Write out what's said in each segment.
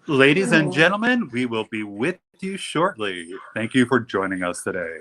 Ladies and gentlemen, we will be with you shortly. Thank you for joining us today.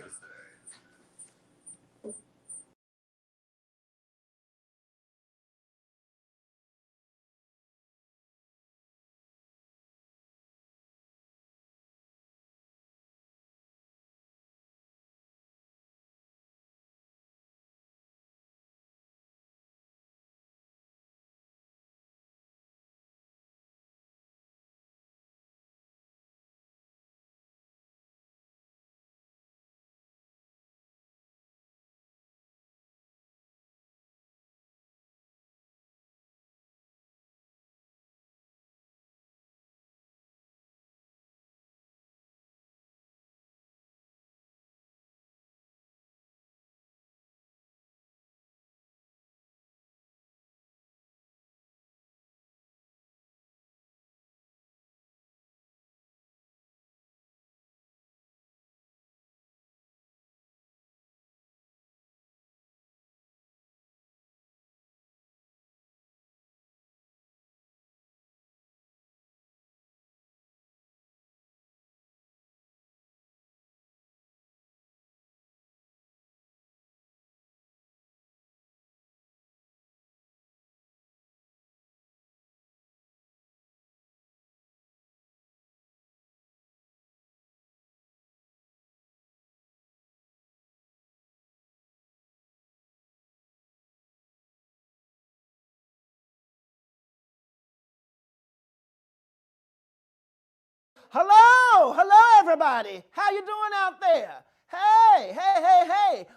Hello, everybody. How you doing out there? Hey.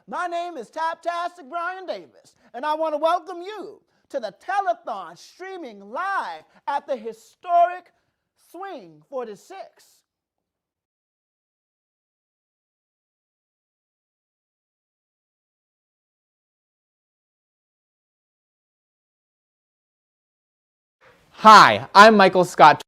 My name is Taptastic Brian Davis, and I want to welcome you to the Telethon streaming live at the historic Swing 46. Hi, I'm Michael Scott.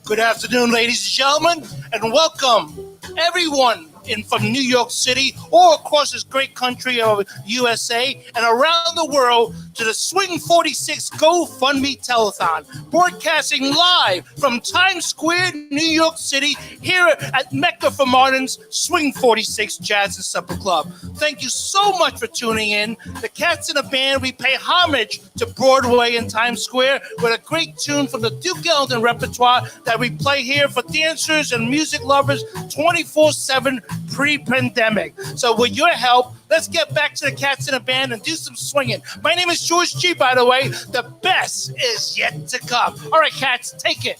Good afternoon, ladies and gentlemen, and welcome everyone from New York City or across this great country of USA and around the world to the Swing 46 GoFundMe Telethon, broadcasting live from Times Square, New York City, here at Mecca for Martin's Swing 46 Jazz and Supper Club. Thank you so much for tuning in. The Cats in the Band, we pay homage to Broadway and Times Square with a great tune from the Duke Ellington repertoire that we play here for dancers and music lovers 24/7 pre-pandemic. So with your help, let's get back to the Cats in the Band and do some swinging. My name is George G, by the way. The best is yet to come. All right, Cats, take it.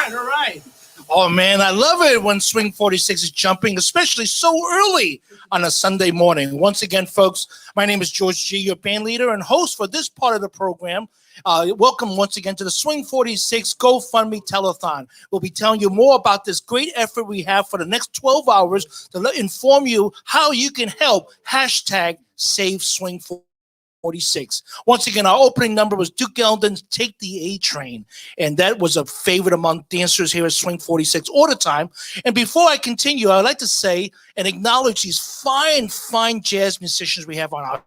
All right. Oh, man, I love it when Swing 46 is jumping, especially so early on a Sunday morning. Once again, folks, my name is George G, your band leader and host for this part of the program. Welcome once again to the Swing 46 GoFundMe Telethon. We'll be telling you more about this great effort we have for the next 12 hours to inform you how you can help #Save Swing 46. Once again, our opening number was Duke Ellington's Take the A Train, and that was a favorite among dancers here at Swing 46 all the time. And before I continue, I'd like to say and acknowledge these fine, fine jazz musicians we have on our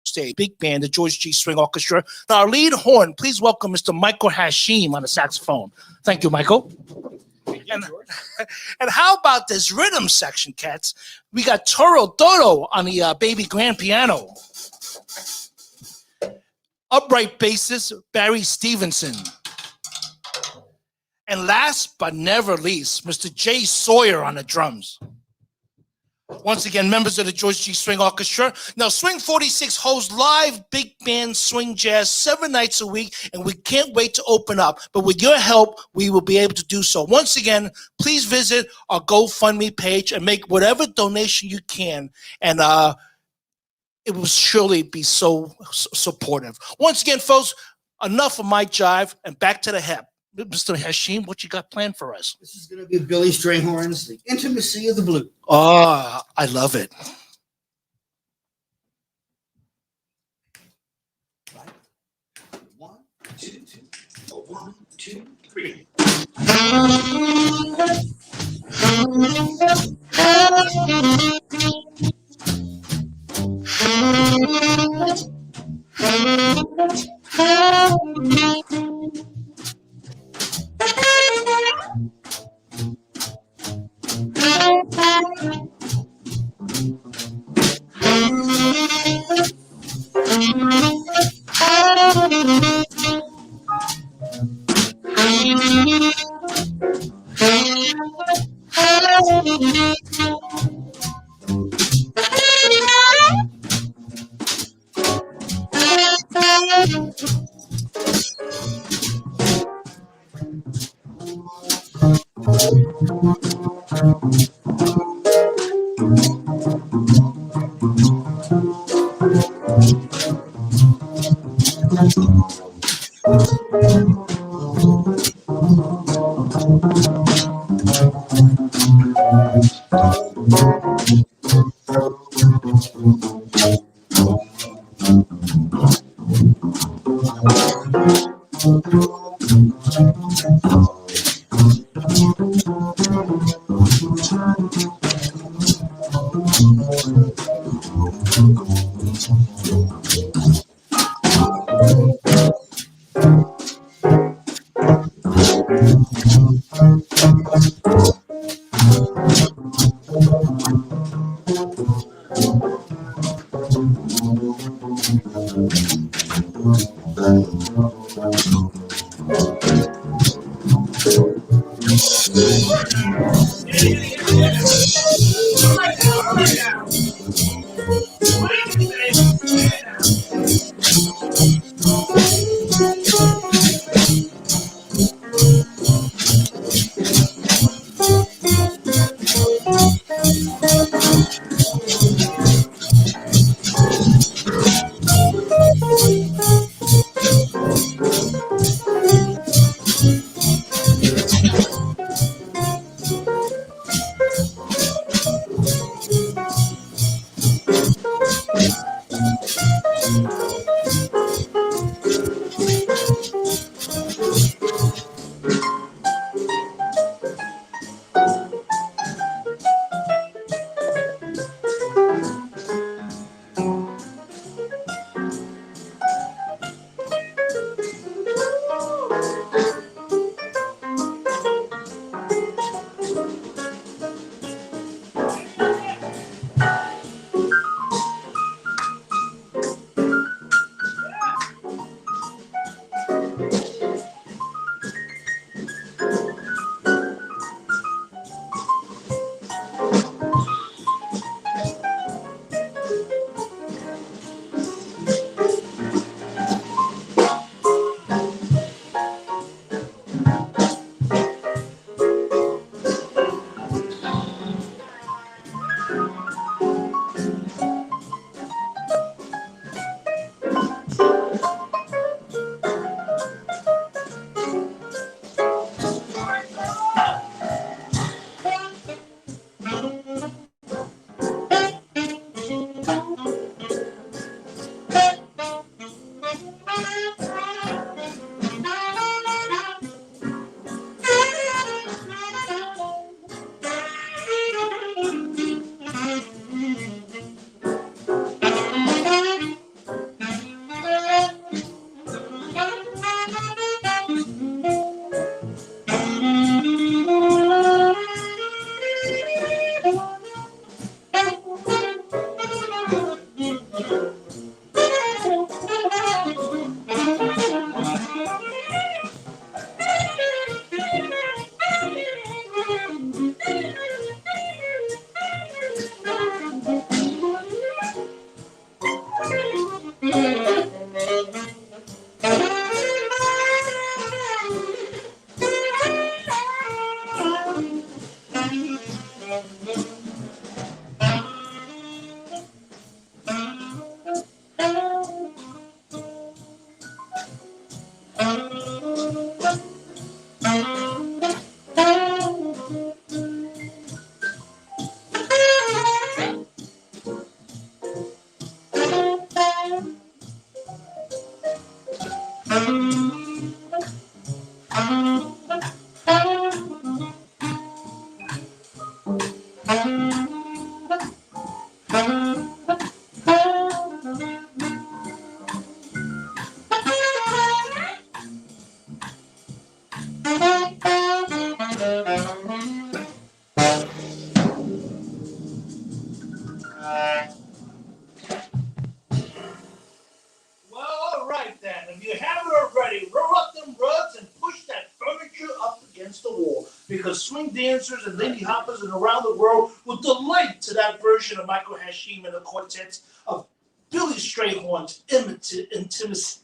stage. Big band, the George G String Orchestra. Now, our lead horn, please welcome Mr. Michael Hashim on the saxophone. Thank you, Michael. And how about this rhythm section, Cats? We got Toro Dodo on the baby grand piano. Upright bassist Barry Stevenson. And last but never least, Mr. Jay Sawyer on the drums. Once again, members of the George G. Swing Orchestra. Now, Swing 46 hosts live big band swing jazz 7 nights a week, and we can't wait to open up. But with your help, we will be able to do so. Once again, please visit our GoFundMe page and make whatever donation you can. And it will surely be so supportive. Once again, folks, enough of my jive and back to the hep. Mr. Hashim, what you got planned for us? This is going to be Billy Strayhorn's The Intimacy of the Blues. Oh, I love it. Right. 1, 2, 1, 2, 3. Well, all right then. If you haven't already, roll up them rugs and push that furniture up against the wall. Because swing dancers and Lindy hoppers and around the world will delight to that version of Michael Hashim and the quartets of Billy Strayhorn's intimacy.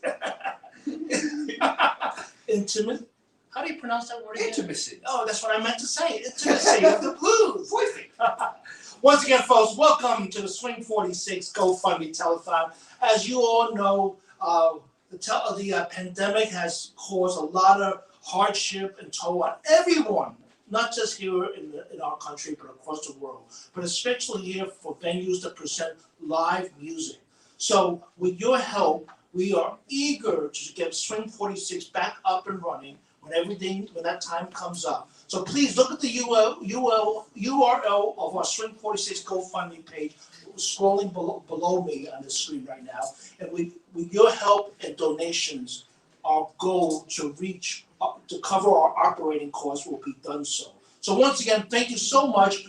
Intimate. How do you pronounce that word again? Intimacy. Oh, that's what I meant to say. Intimacy of the blues. Once again, folks, welcome to the Swing 46 GoFundMe Telethon. As you all know, the pandemic has caused a lot of hardship and toll on everyone, not just here in our country, but across the world, but especially here for venues that present live music. So with your help, we are eager to get Swing 46 back up and running when that time comes up. So please look at the URL of our Swing 46 GoFundMe page, scrolling below me on the screen right now. And with your help and donations, our goal to cover our operating costs will be done so. So once again, thank you so much.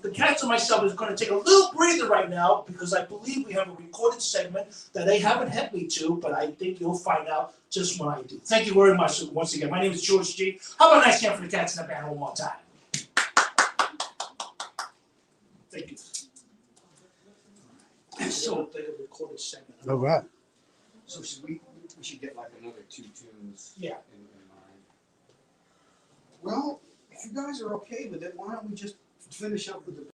The cats and myself is going to take a little breather right now because I believe we have a recorded segment that they haven't hit me to, but I think you'll find out just when I do. Thank you very much once again. My name is George G. How about a nice hand for the cats in the band one more time? Thank you. So they have a recorded segment. All right. So we should get like another 2 tunes. Yeah. In mind. Well, if you guys are okay with it, why don't we just finish up with the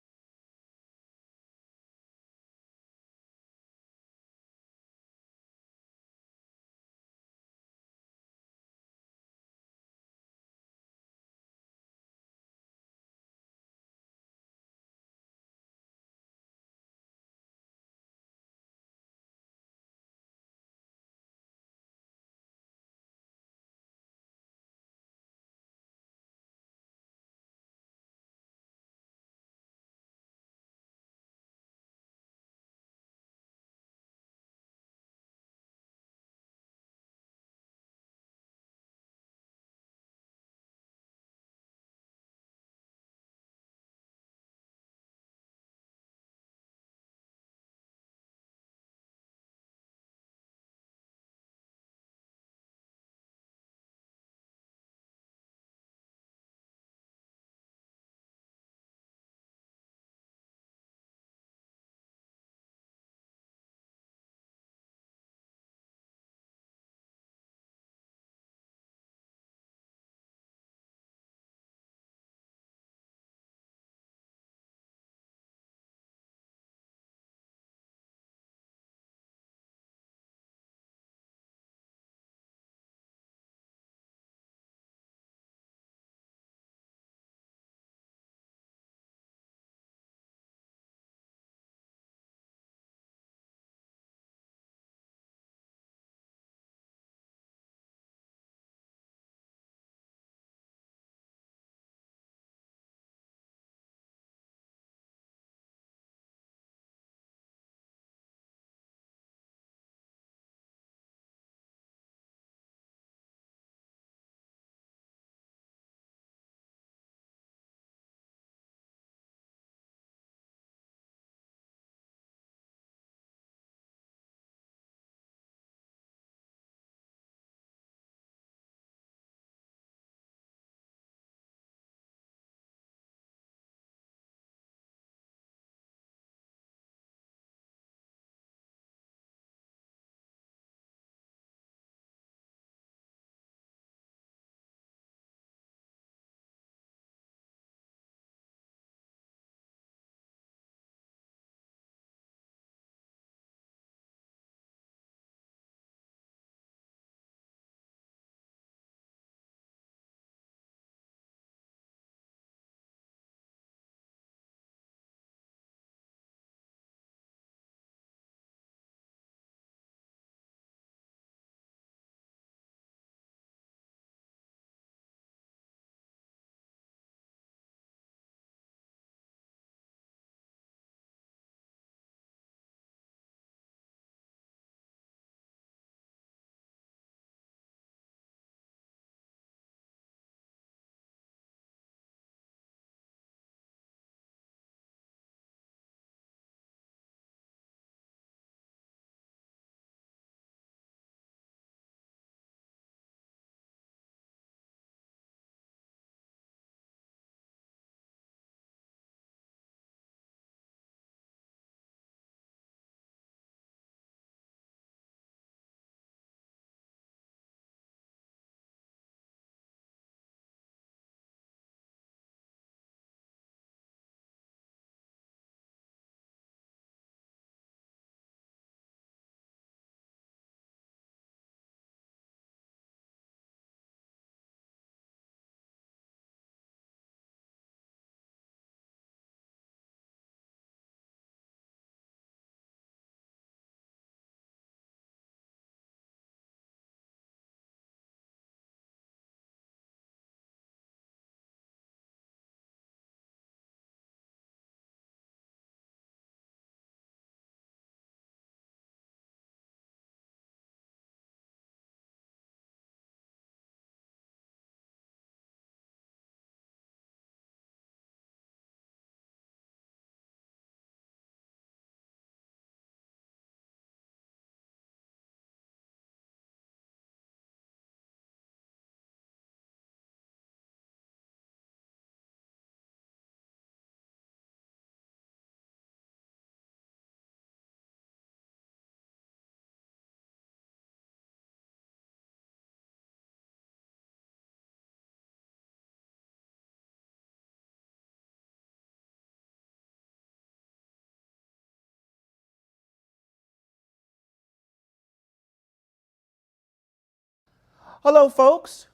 Hello, folks.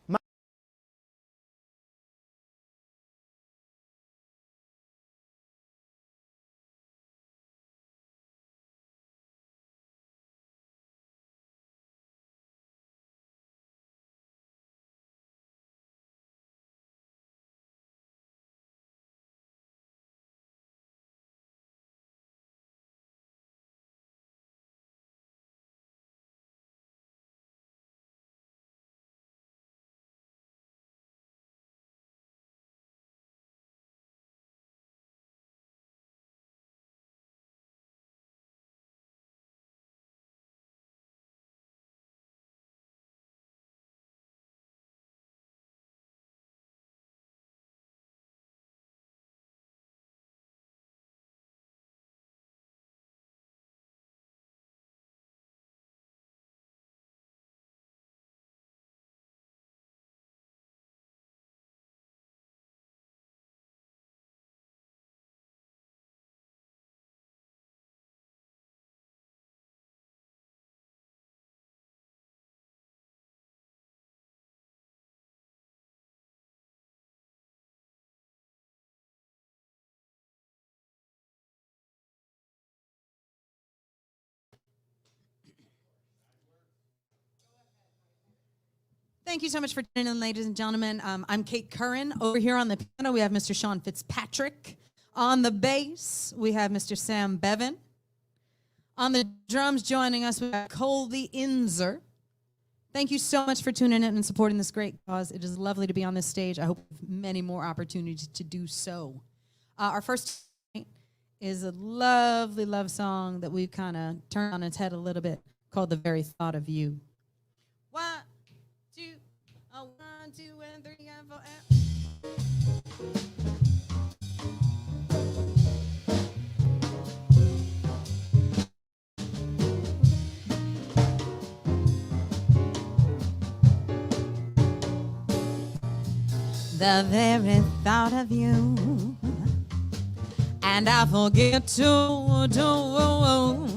Thank you so much for tuning in, ladies and gentlemen. I'm Kate Curran. Over here on the piano, we have Mr. Sean Fitzpatrick. On the bass, we have Mr. Sam Bevan. On the drums, joining us, we have Colby Inzer. Thank you so much for tuning in and supporting this great cause. It is lovely to be on this stage. I hope many more opportunities to do so. Our first is a lovely love song that we've kind of turned on its head a little bit, called The Very Thought of You. 1, 2, 1, 2, and 3, and 4, and... The very thought of you, and I forget to do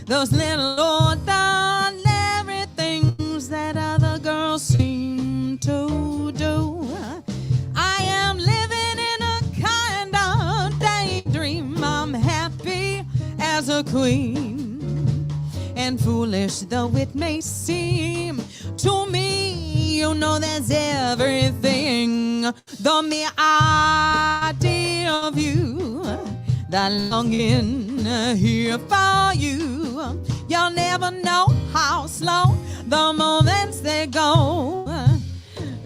those little ordinary things that other girls seem to do. I am living in a kind of daydream. I'm happy as a queen, and foolish though it may seem to me, you know there's everything. The mere idea of you, the longing here for you. You'll never know how slow the moments they go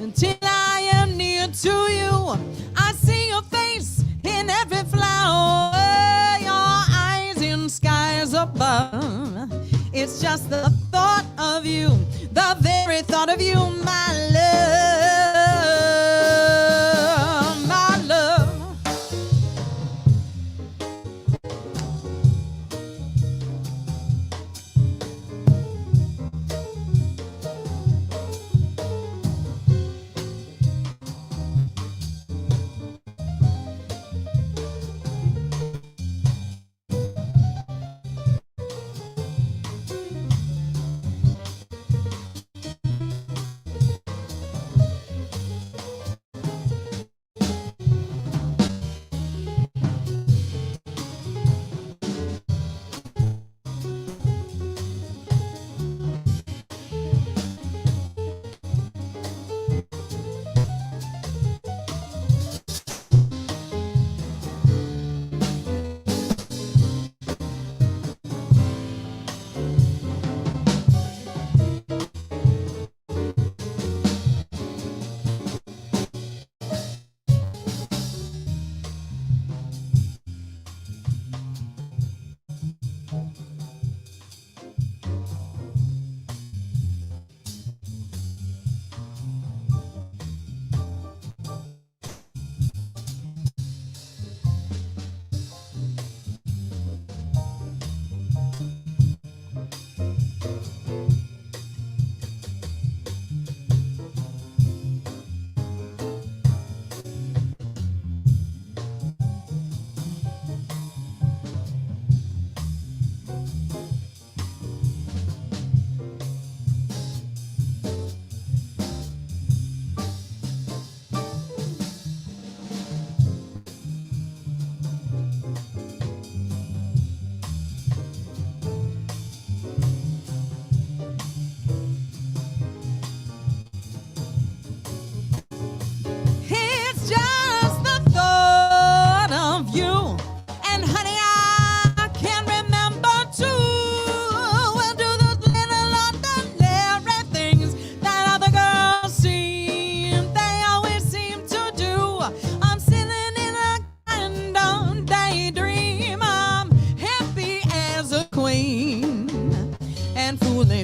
until I am near to you. I see your face in every flower, your eyes in skies above. It's just the thought of you, the very thought of you, my love, my love.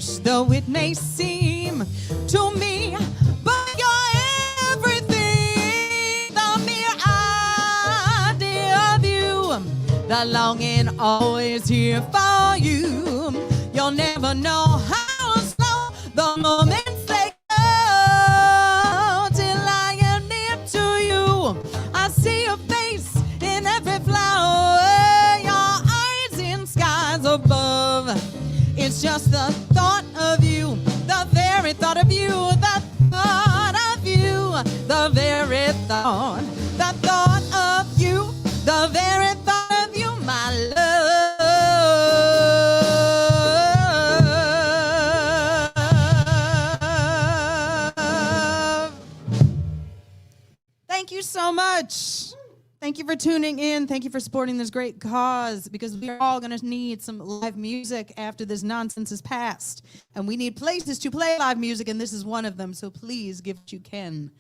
selfish though it may seem to me, but you're everything. The mere idea of you, the longing always here for you. You'll never know how slow the moments they go till I am near to you. I see your face in every flower, your eyes in skies above. It's just the thought of you, the very thought of you, the thought of you, the very thought of you, the very thought of you, my love. Thank you so much. Thank you for tuning in. Thank you for supporting this great cause, because we are all going to need some live music after this nonsense is passed. And we need places to play live music, and this is one of them. So please give what you can.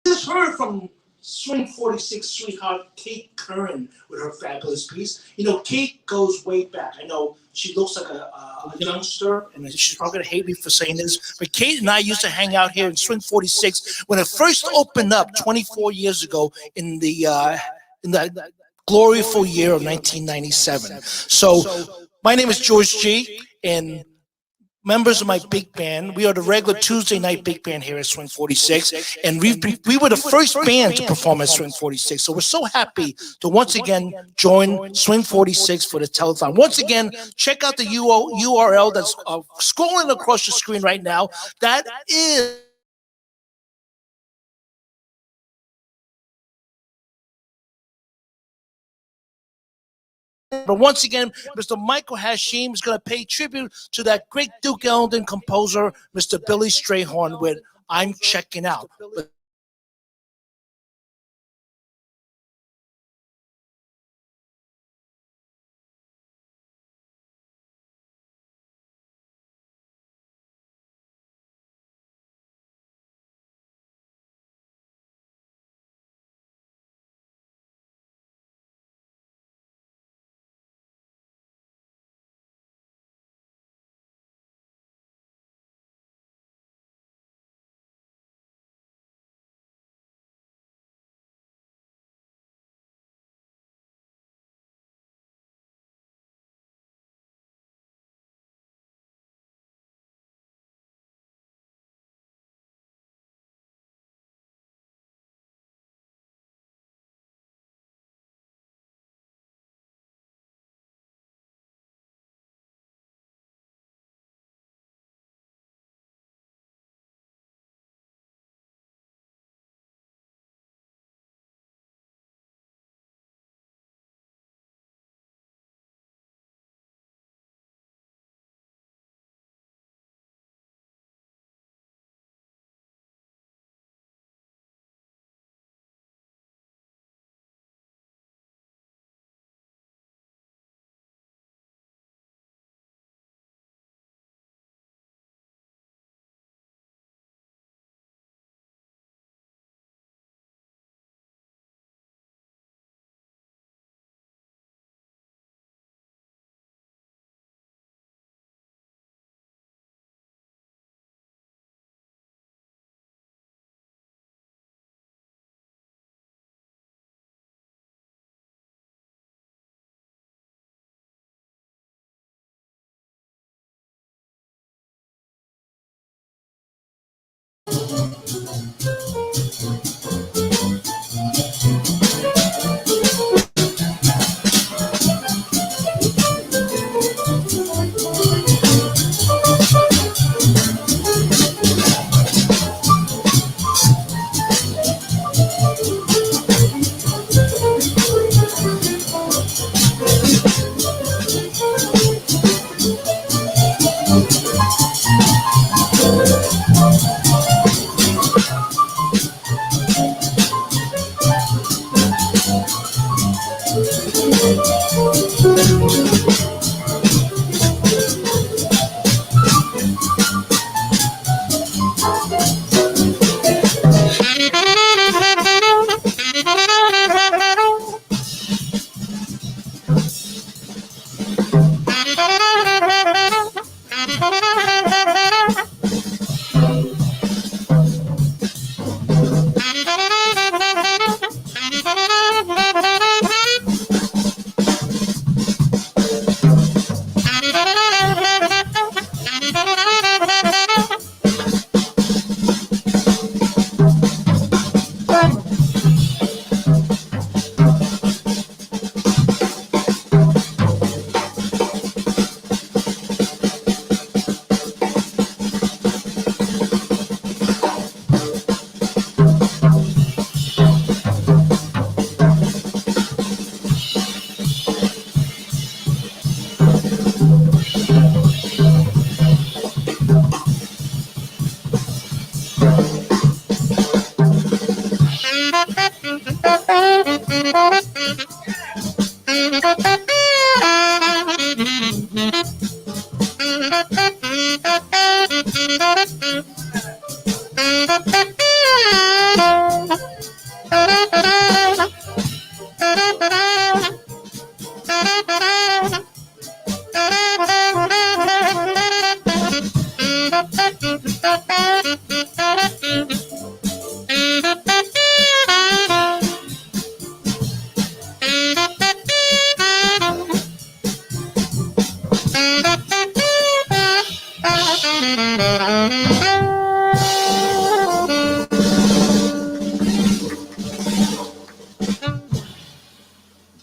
Just heard from Swing 46 sweetheart Kate Curran with her fabulous piece. You know, Kate goes way back. I know she looks like a youngster, and she's probably gonna hate me for saying this, but Kate and I used to hang out here in Swing 46 when it first opened up 24 years ago in the gloriful year of 1997. So my name is George G, and members of my big band. We are the regular Tuesday night big band here at Swing 46, and we were the first band to perform at Swing 46. So we're so happy to once again join Swing 46 for the telethon. Once again, check out the URL that's scrolling across the screen right now. That is But once again, Mr. Michael Hashim is going to pay tribute to that great Duke Ellington composer, Mr. Billy Strayhorn, with I'm Checking Out.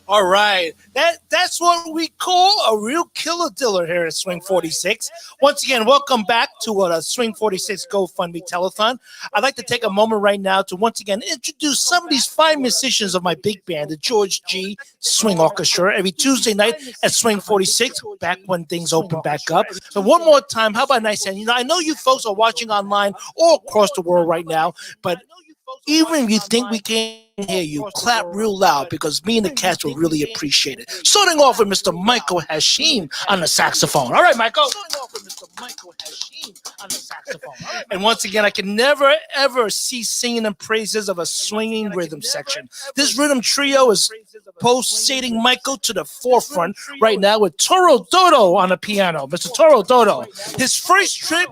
All right. That's what we call a real killer diller here at Swing 46. Once again, welcome back to a Swing 46 GoFundMe Telethon. I'd like to take a moment right now to once again introduce some of these fine musicians of my big band, the George G. Swing Orchestra, every Tuesday night at Swing 46, back when things open back up. So one more time, how about a nice hand? You know, I know you folks are watching online all across the world right now, but even if you think we can't hear you, clap real loud because me and the cats will really appreciate it. Starting off with Mr. Michael Hashim on the saxophone. All right, Michael. Starting off with Mr. Michael Hashim on the saxophone. And once again, I can never, ever cease singing the praises of a swinging rhythm section. This rhythm trio is pulsating Michael to the forefront right now with Toro Dodo on the piano. Mr. Toro Dodo, his first trip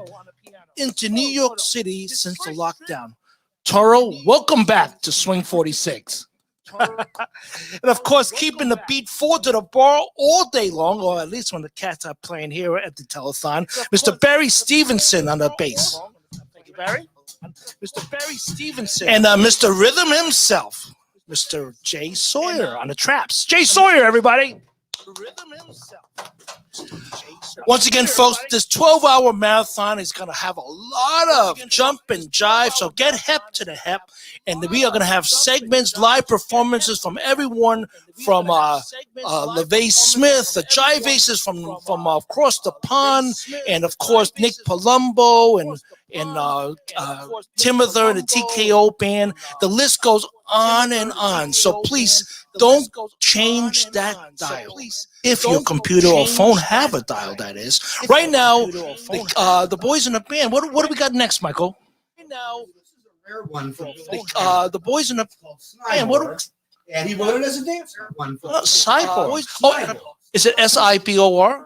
into New York City since the lockdown. Toro, welcome back to Swing 46. And of course, keeping the beat forward to the bar all day long, or at least when the cats are playing here at the telethon, Mr. Barry Stevenson on the bass. Thank you, Barry. Mr. Barry Stevenson. And Mr. Rhythm himself, Mr. Jay Sawyer on the traps. Jay Sawyer, everybody. Rhythm himself. Once again, folks, this 12-hour marathon is going to have a lot of jump and jive, so get hep to the hep. And we are going to have segments, live performances from everyone from LeVay Smith, the Jive Aces from across the pond, and, of course, Nick Palumbo and Timothy and the TKO band. The list goes on and on. So please don't change that dial. If your computer or phone have a dial, that is. Right now, the boys in the band, what do we got next, Michael? Right now, Rare one from the boys in the band, what? And he learned as a dancer. One from Cyborg. Oh, is it SIBOR? SNIBOR,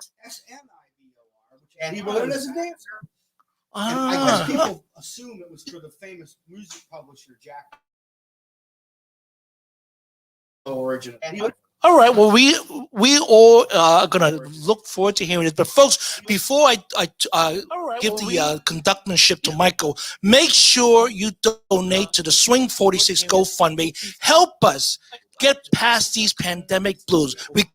and he learned as a dancer. And I guess people assume it was for the famous music publisher Jack. Origin. All right. Well, we all are gonna look forward to hearing this. But folks, before I give the conductorship to Michael, make sure you donate to the Swing 46 GoFundMe. Help us get past these pandemic blues. We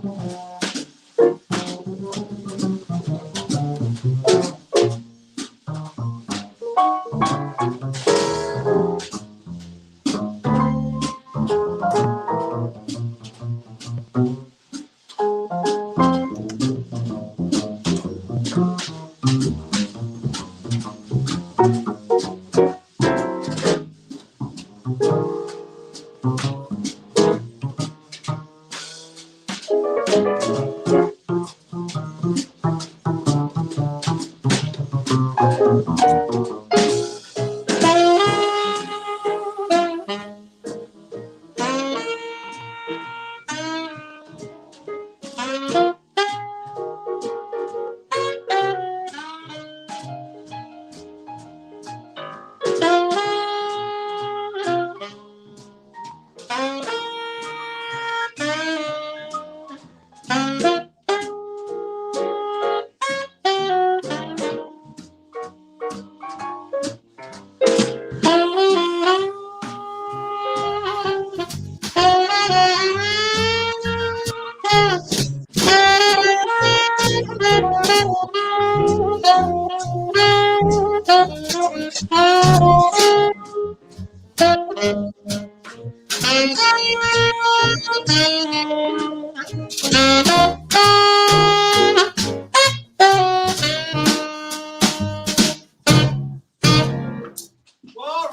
All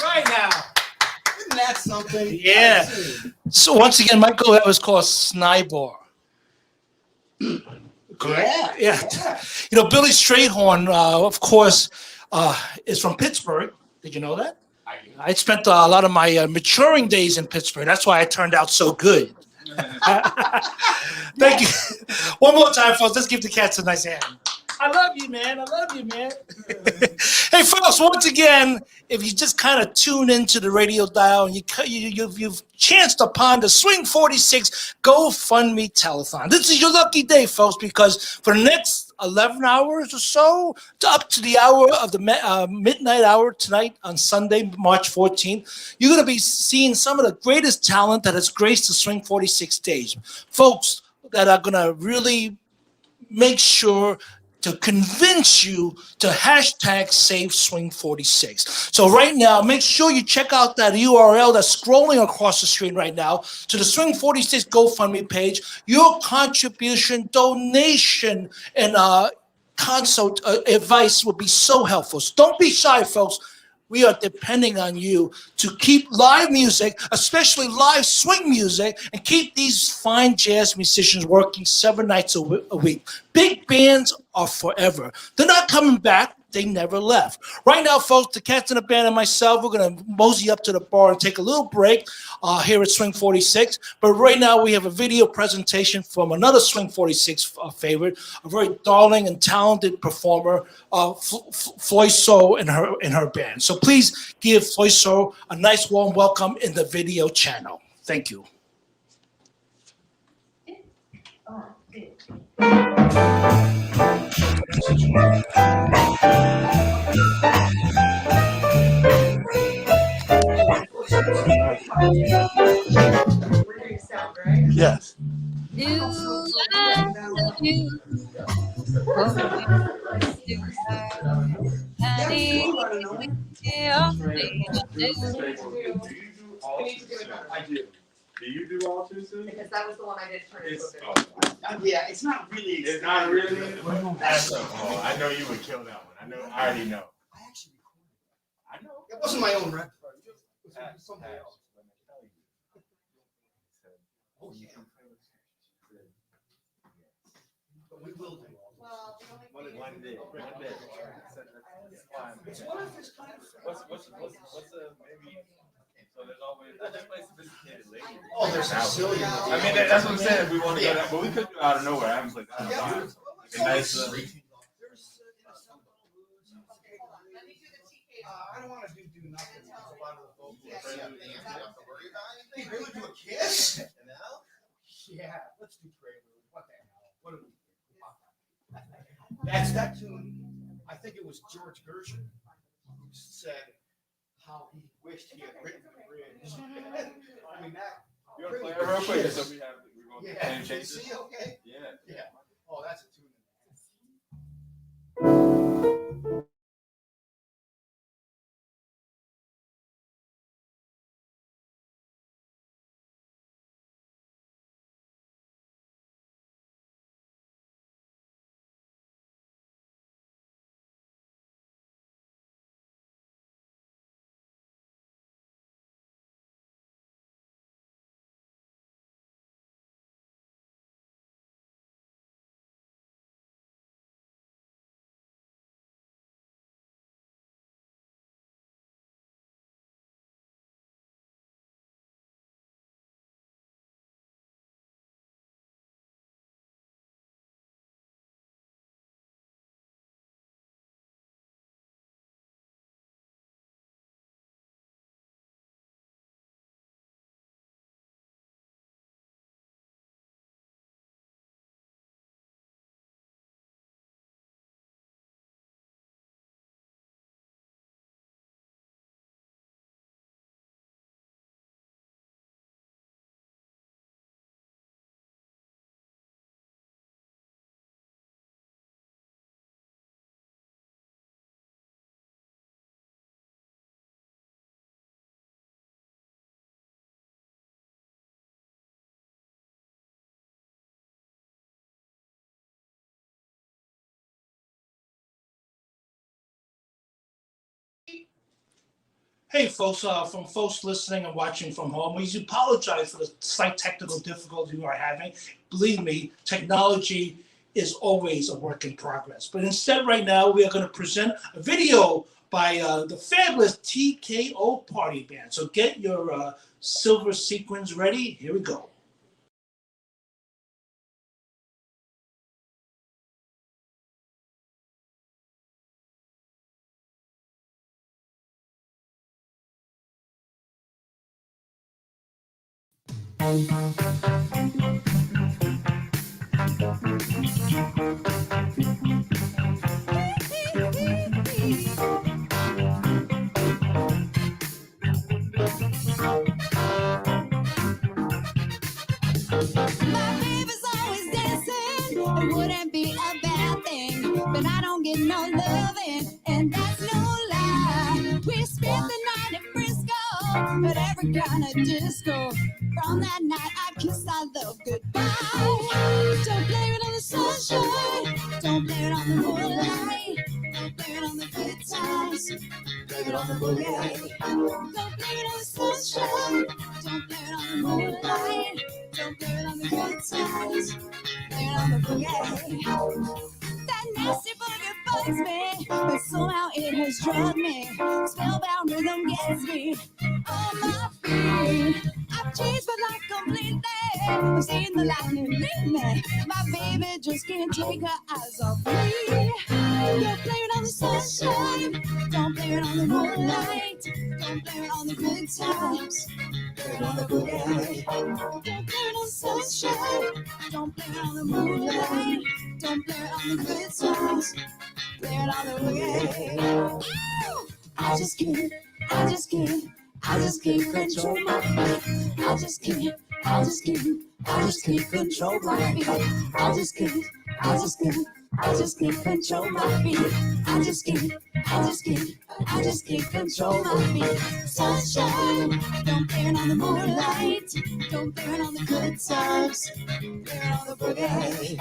right now. Isn't that something? Yeah. So once again, my Goldhaber was called Snybor. Correct. Yeah. You know, Billy Strayhorn, of course, is from Pittsburgh. Did you know that? I spent a lot of my maturing days in Pittsburgh. That's why I turned out so good. Thank you. One more time, folks. Let's give the cats a nice hand. I love you, man. I love you, man. Hey, folks, once again, if you just kind of tune into the radio dial and you've chanced upon the Swing 46 GoFundMe telethon, this is your lucky day, folks, because for the next 11 hours or so, up to the hour of the midnight hour tonight on Sunday, March 14th, you're going to be seeing some of the greatest talent that has graced the Swing 46 stage. Folks that are going to really make sure to convince you to hashtag save Swing 46. So right now, make sure you check out that URL that's scrolling across the screen right now to the Swing 46 GoFundMe page. Your contribution, donation, and consult advice will be so helpful. So don't be shy, folks. We are depending on you to keep live music, especially live swing music, and keep these fine jazz musicians working 7 nights a week. Big bands are forever. They're not coming back. They never left. Right now, folks, the cats in the band and myself, we're going to mosey up to the bar and take a little break here at Swing 46. But right now, we have a video presentation from another Swing 46 favorite, a very darling and talented performer, Floyso and her band. So please give Floyso a nice warm welcome in the video channel. Thank you. Yes. You, I love you. I do. Do you do all too soon? Because that was the one I did turn into a video. Yeah, it's not really. It's not really. That's oh, I know you would kill that one. I already know. I actually recorded. I know. It wasn't my own record. It was somebody else. Oh yeah. But we will do all this. Well, One day. It's one of his kind of. What's maybe? So there's always play sophisticated ladies. Oh, there's a zillion. I mean, that's what I'm saying. We want to go down, but we could do out of nowhere. I haven't played that. Yeah. Nice. let me do the TK. I don't want to do nothing. There's a lot of the vocals. Yeah. Hey, really do a kiss? Yeah, let's do Prelude. What the hell? What do we? That's that tune. I think it was George Gershwin who said how he wished he had written the bridge. I mean that. You want to play it real quick? So we're Yeah, Same you changes? see, okay? Yeah. Yeah. Oh, that's a tune. Hey, folks, from folks listening and watching from home, we apologize for the slight technical difficulty we are having. Believe me, technology is always a work in progress. But instead, right now, we are going to present a video by the fabulous TKO Party Band. So get your silver sequins ready. Here we go. My baby's always dancing. It wouldn't be a bad thing, but I don't get no loving, and that's no lie. We spent the night in Frisco, at every kind of disco. From that night, I kissed our love goodbye. Don't blame it on the sunshine. Don't blame it on the moonlight. Don't blame it on the good times. Blame it on the boogie. Don't blame it on the sunshine. Don't blame it on the moonlight. Don't blame it on the good times. Blame it on the boogie. That nasty boogie bugs me, but somehow it has drugged me. Spellbound rhythm gets me on my feet. I've changed my life completely. I've seen the lightning lead me. My baby just can't take her eyes off me. Don't blame it on the sunshine. Don't blame it on the moonlight. Don't blame it on the good times. Blame it on the boogie. Don't blame it on the sunshine. Don't blame it on the moonlight. Don't blame it on the good times. Blame it on the boogie. I just can't control my feet. I just can't control my feet. I just can't control my feet. I just can't control my feet. Sunshine, don't blame it on the moonlight. Don't blame it on the good times. Blame it on the boogie.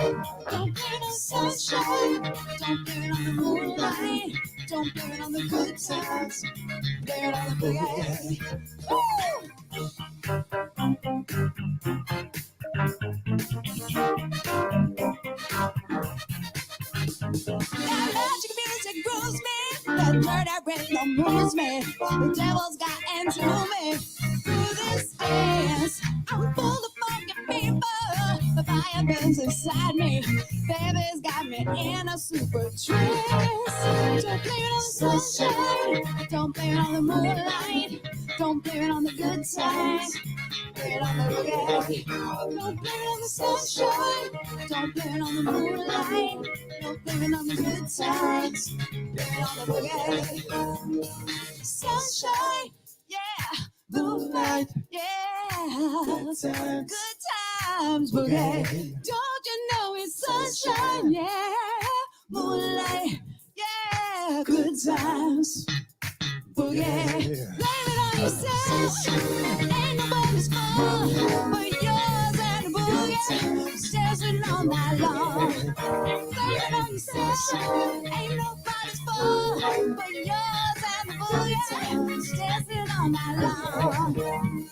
Don't blame it on the sunshine. Don't blame it on the moonlight. Don't blame it on the good times. Blame it on the boogie. That magic music grooves me. That dirty rhythm moves me. The devil's got into me. Through this dance, I'm full of funky fever. The fire burns inside me. Baby's got me in a super trance. Don't blame it on the sunshine. Don't blame it on the moonlight. Don't blame it on the good times. Blame it on the boogie. Don't blame it on the sunshine. Don't blame it on the moonlight. Don't blame it on the good times. Blame it on the boogie. Sunshine, yeah. Moonlight, yeah. Good times. times boogie. Don't you know it's sunshine, yeah, moonlight, yeah, good times boogie. Blame it on yourself, ain't nobody's fault but yours and the boogie. Dancing all night long. Blame it on yourself, ain't nobody's fault but yours and the boogie. Dancing all night long.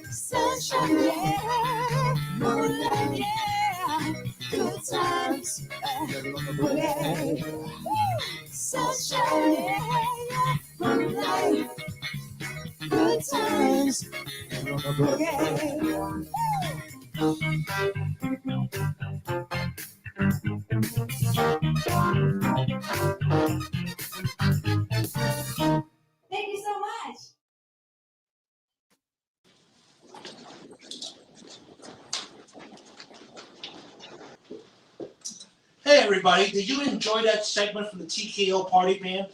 Sunshine, yeah, moonlight, yeah, good times, boogie. Sunshine, yeah, moonlight, good times, boogie. Thank you so much. Hey everybody, did you enjoy that segment from the TKO Party Band?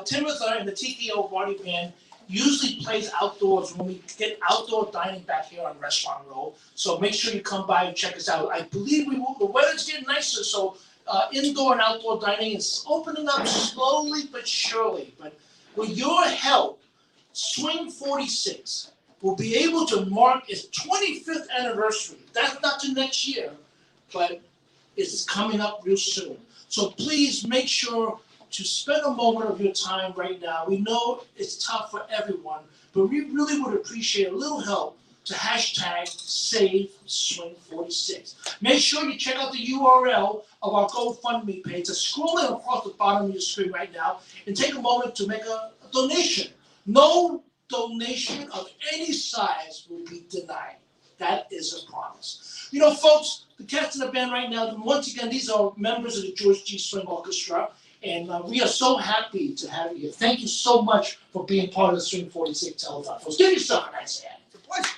Timothy and the TKO Party Band usually plays outdoors when we get outdoor dining back here on Restaurant Row. So make sure you come by and check us out. I believe the weather's getting nicer, so indoor and outdoor dining is opening up slowly but surely. But with your help, Swing 46 will be able to mark its 25th anniversary. That's not to next year, but it's coming up real soon. So please make sure to spend a moment of your time right now. We know it's tough for everyone, but we really would appreciate a little help to hashtag Save Swing 46. Make sure you check out the URL of our GoFundMe page. It's scrolling across the bottom of your screen right now, and take a moment to make a donation. No donation of any size will be denied. That is a promise. You know, folks, the cats in the band right now, once again, these are members of the George G. Swing Orchestra, and we are so happy to have you here. Thank you so much for being part of the Swing 46 Telethon. Folks, give yourself a nice hand. It's a pleasure.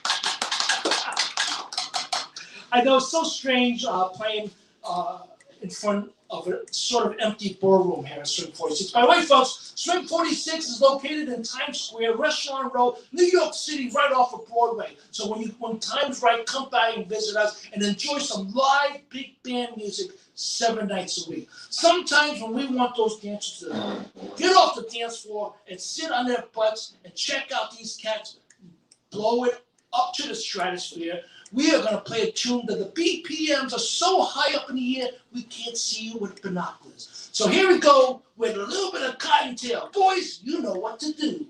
I know it's so strange playing in front of a sort of empty ballroom here at Swing 46. By the way, folks, Swing 46 is located in Times Square, Restaurant Row, New York City, right off of Broadway. So when time's right, come by and visit us and enjoy some live big band music 7 nights a week. Sometimes when we want those dancers to get off the dance floor and sit on their butts and check out these cats blow it up to the stratosphere, we are going to play a tune that the BPMs are so high up in the air, we can't see you with binoculars. So here we go with a little bit of Cottontail. Boys, you know what to do.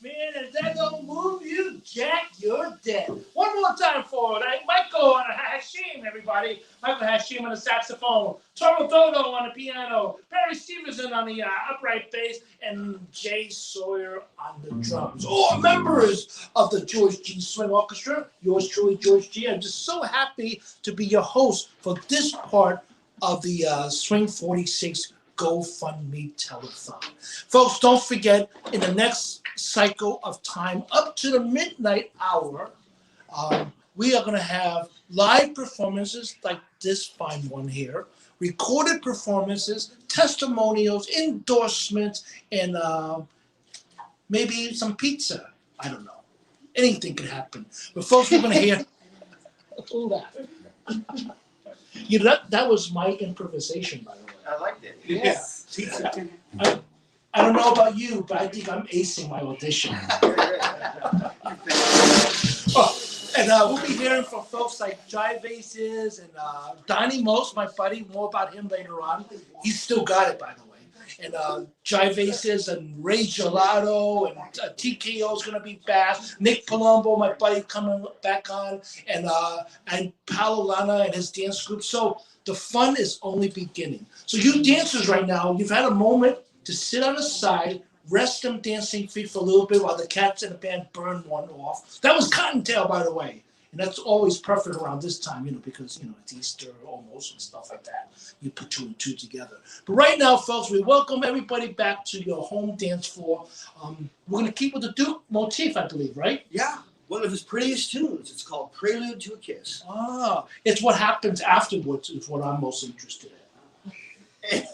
Man, if that don't move you, Jack, you're dead. One more time for it. Michael on Hashim, everybody. Michael Hashim on the saxophone. Toro Dodo on the piano. Barry Stevenson on the upright bass. And Jay Sawyer on the drums. All members of the George G. Swing Orchestra. Yours truly, George G. I'm just so happy to be your host for this part of the Swing 46 GoFundMe telethon. Folks, don't forget, in the next cycle of time, up to the midnight hour, we are going to have live performances like this fine one here, recorded performances, testimonials, endorsements, and maybe some pizza. I don't know. Anything could happen. But folks, we're going to hear... You know, that was my improvisation, by the way. I liked it. Yeah. I don't know about you, but I think I'm acing my audition. And we'll be hearing from folks like Jive Aces and Donnie Most, my buddy. More about him later on. He's still got it, by the way. And Jive Aces and Ray Gelato and TKO is going to be back. Nick Palumbo, my buddy, coming back on. And Paolo Lana and his dance group. So the fun is only beginning. So you dancers right now, you've had a moment to sit on the side, rest them dancing feet for a little bit while the cats in the band burn one off. That was Cottontail, by the way. And that's always perfect around this time, you know, because, you know, it's Easter almost and stuff like that. You put two and two together. But right now, folks, we welcome everybody back to your home dance floor. We're going to keep with the Duke motif, I believe, right? Yeah, one of his prettiest tunes. It's called Prelude to a Kiss. Ah, it's what happens afterwards is what I'm most interested in.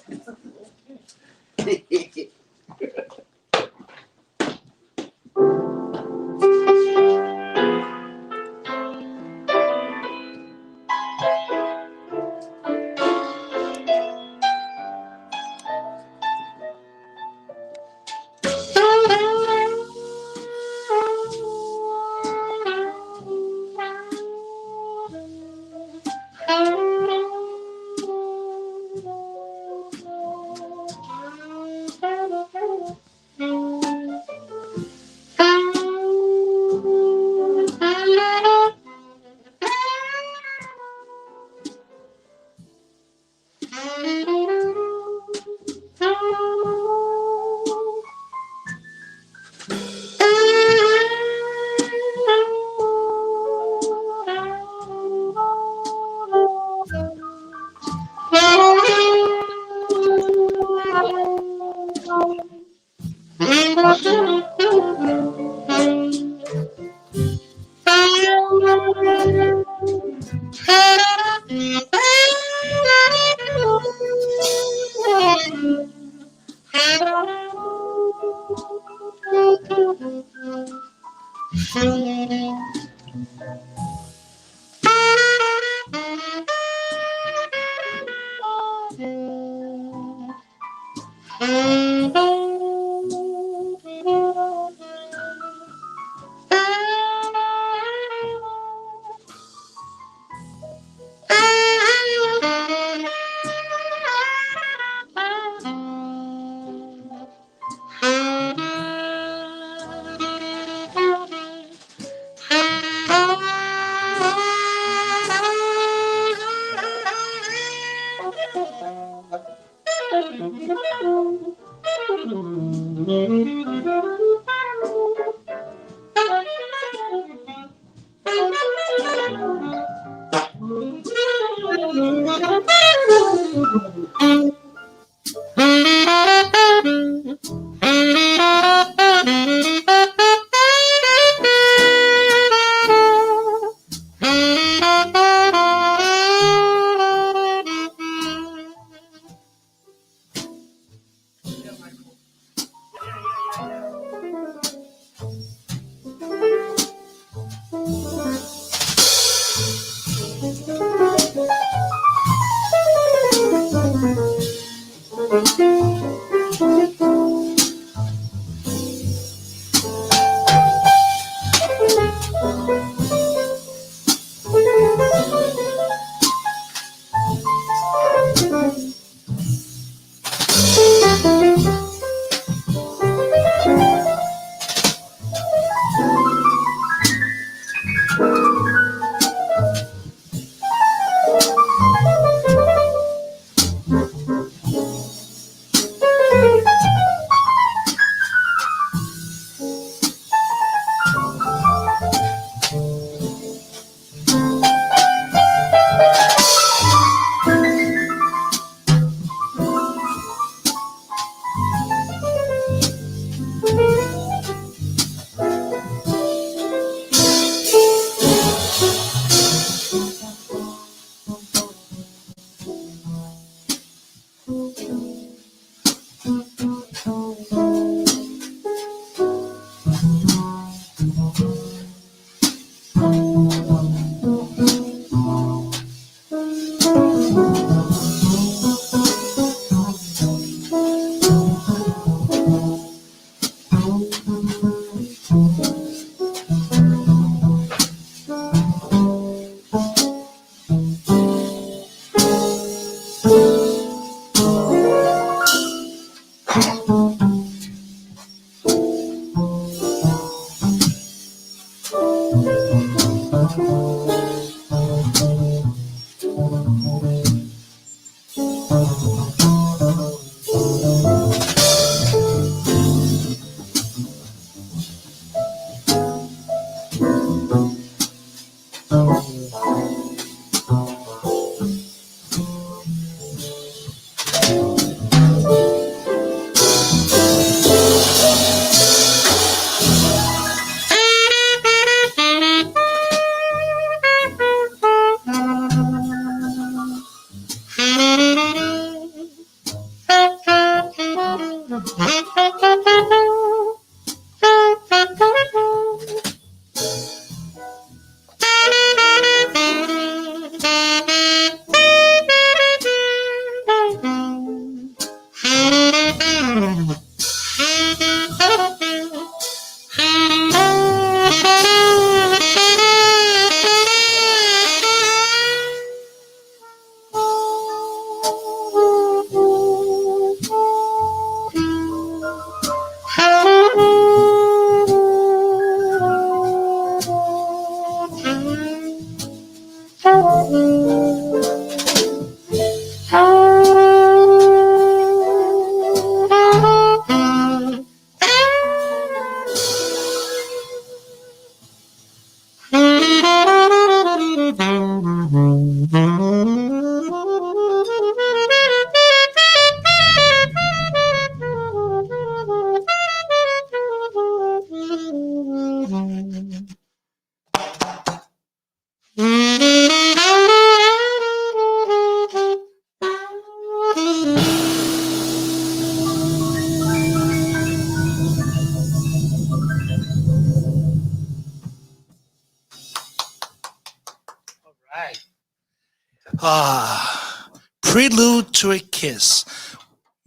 Prelude to a Kiss.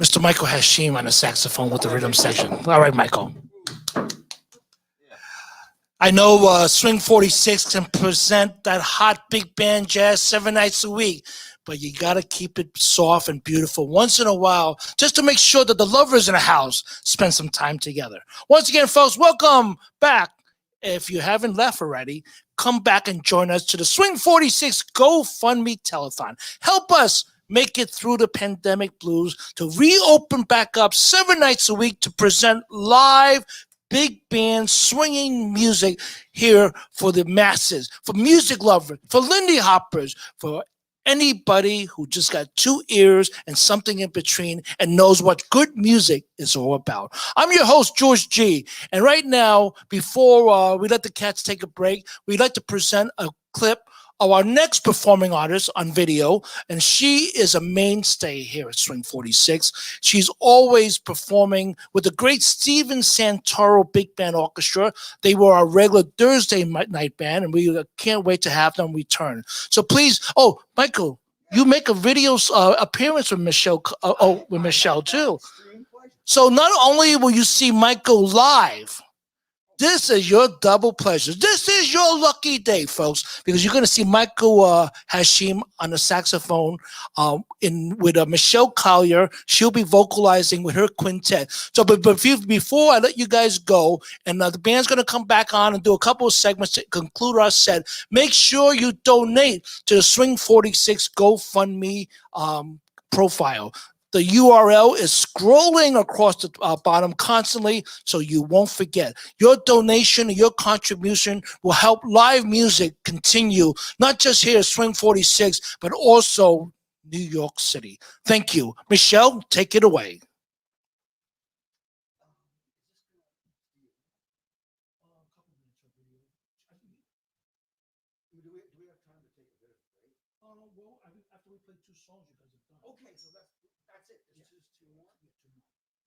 Mr. Michael Hashim on the saxophone with the rhythm section. All right, Michael. I know Swing 46 can present that hot big band jazz 7 nights a week, but you got to keep it soft and beautiful once in a while, just to make sure that the lovers in the house spend some time together. Once again, folks, welcome back. If you haven't left already, come back and join us to the Swing 46 GoFundMe Telethon. Help us make it through the pandemic blues to reopen back up 7 nights a week to present live big band swinging music here for the masses, for music lovers, for Lindy Hoppers, for anybody who just got 2 ears and something in between and knows what good music is all about. I'm your host, George G. And right now, before we let the cats take a break, we'd like to present a clip of our next performing artist on video, and she is a mainstay here at Swing 46. She's always performing with the great Steven Santoro Big Band Orchestra. They were our regular Thursday night band, and we can't wait to have them return. So please, Michael, you make a video appearance with Michelle, with Michelle too. So not only will you see Michael live, this is your double pleasure. This is your lucky day, folks, because you're going to see Michael Hashim on the saxophone with Michelle Collier. She'll be vocalizing with her quintet. So but before I let you guys go, and the band's going to come back on and do a couple of segments to conclude our set, make sure you donate to the Swing 46 GoFundMe profile. The URL is scrolling across the bottom constantly, so you won't forget. Your donation, your contribution will help live music continue, not just here at Swing 46, but also New York City. Thank you. Michelle, take it away. After we play 2 songs, you guys have done. Okay, so that's it. It's just 2 more.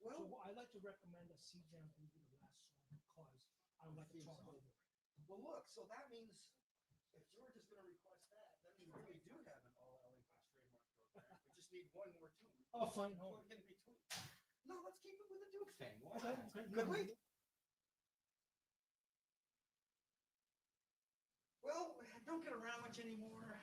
Well, so I like to recommend a C-Jam for the last song because I would like to talk over it. Well, look, so that means if George is going to request that, then we really do have an all LA trademark program. We just need 1 more tune. Oh, fine. No, let's keep it with the Duke thing. Could we? Well, don't get around much anymore.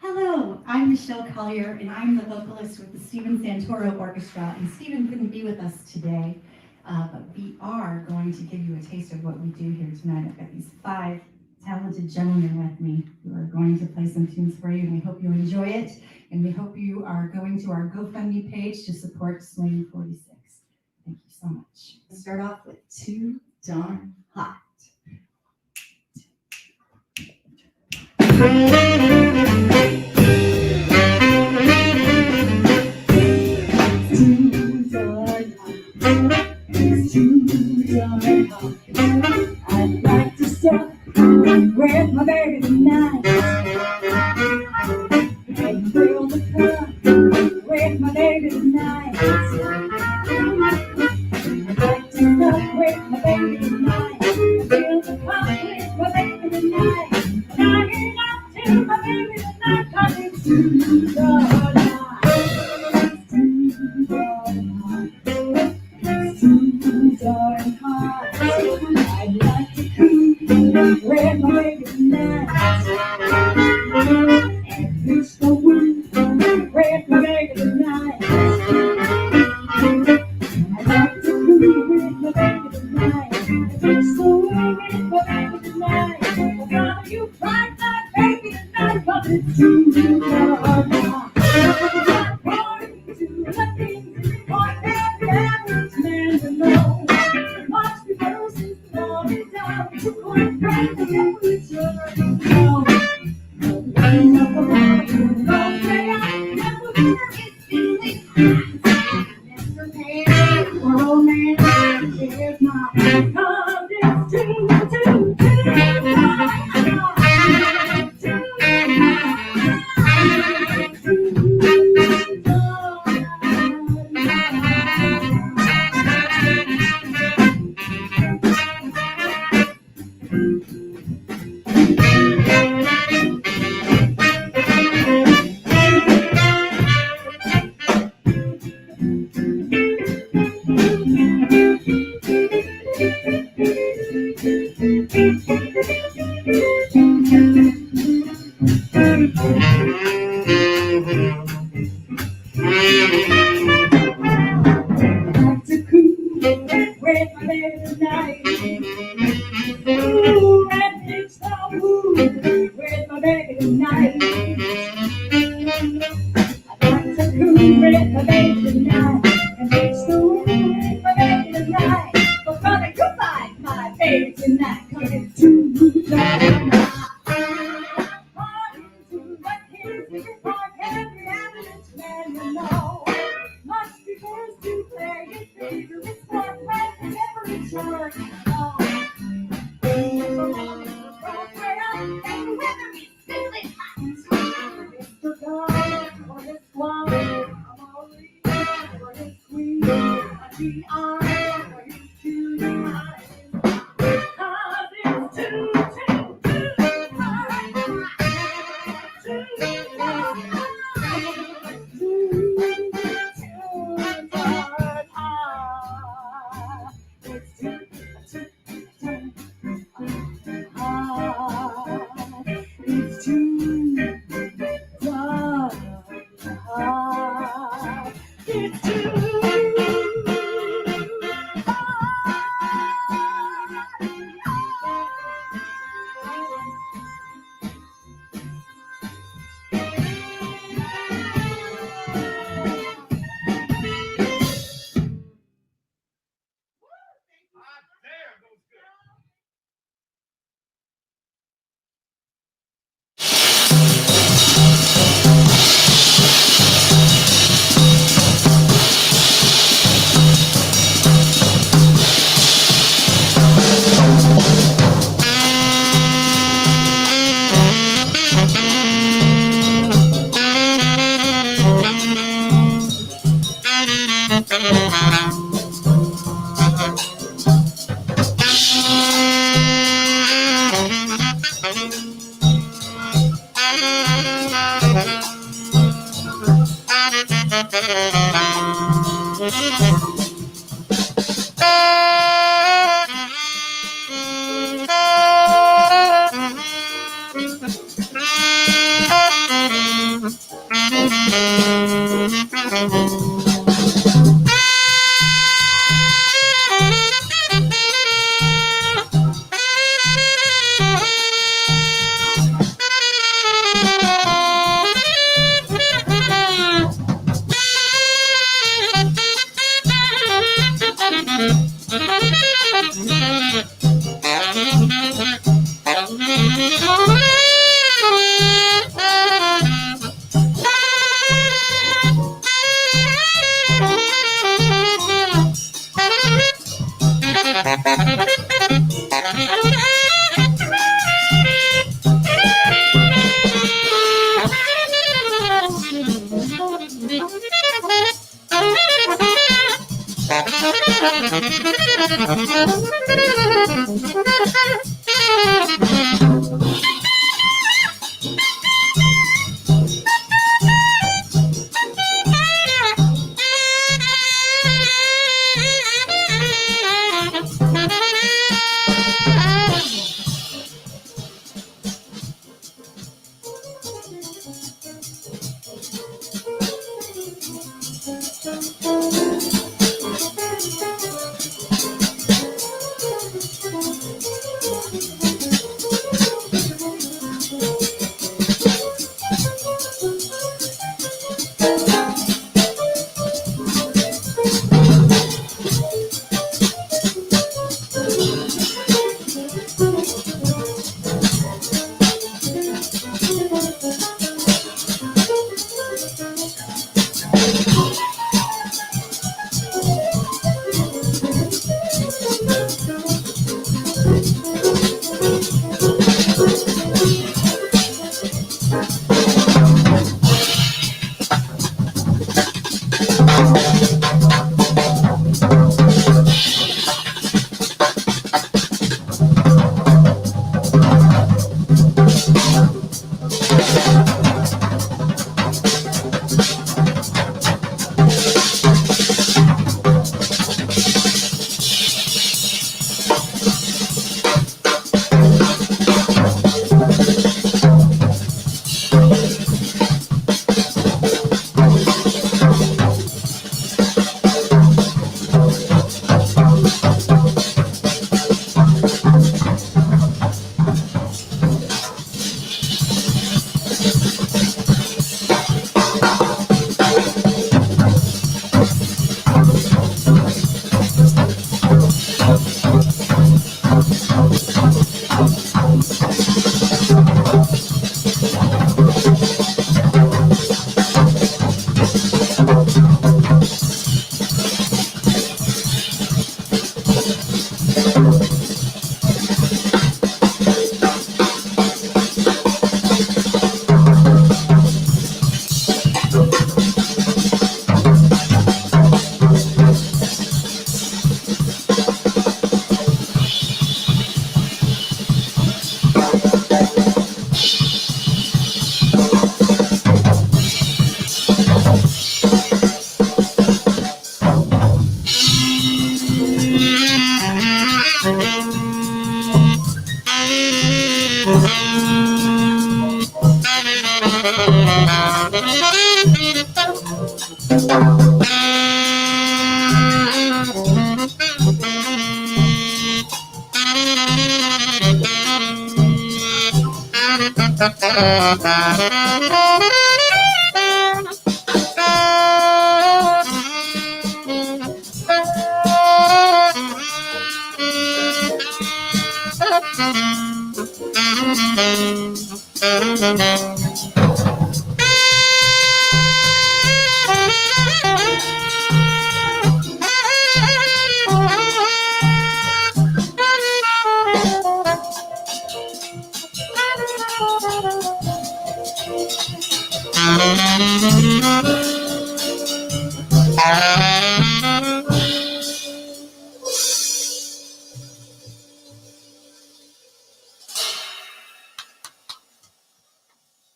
Hello, I'm Michelle Collier, and I'm the vocalist with the Steven Santoro Orchestra. And Steven couldn't be with us today, but we are going to give you a taste of what we do here tonight. I've got these 5 talented gentlemen with me who are going to play some tunes for you, and we hope you enjoy it. And we hope you are going to our GoFundMe page to support Swing 46. Thank you so much. We'll start off with Too Darn Hot. I'd like to stop with my baby tonight and fill the cup with my baby tonight. I'd like to stop with my baby tonight and fill the cup with my baby tonight. And I get out to my baby tonight 'cause it's too dark hot. It's too dark hot. It's too dark hot. I'd like to cool with my baby tonight and reach the wind with my baby tonight. I'd like to cool with my baby tonight and reach the wind with my baby tonight. But now you find my baby tonight 'cause it's too dark hot. According to the things for every average man to know, much reverses all the time to quite break the temperature. No, ain't nothing wrong with you. Don't say I Here's my cause it's too with my baby tonight. Ooh, and it's the mood with my baby tonight. I'd like to cool with my baby tonight. And it's the mood with my baby tonight. But brother, you like my baby tonight. Coming to the party to the kids before every evidence man you know. Must be forced to play his favorite sport right in every church.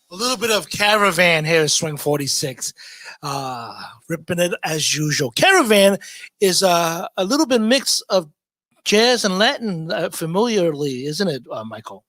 A little bit of Caravan here at Swing 46. Ripping it as usual. Caravan is a little bit mix of jazz and Latin familiarly, isn't it, Michael?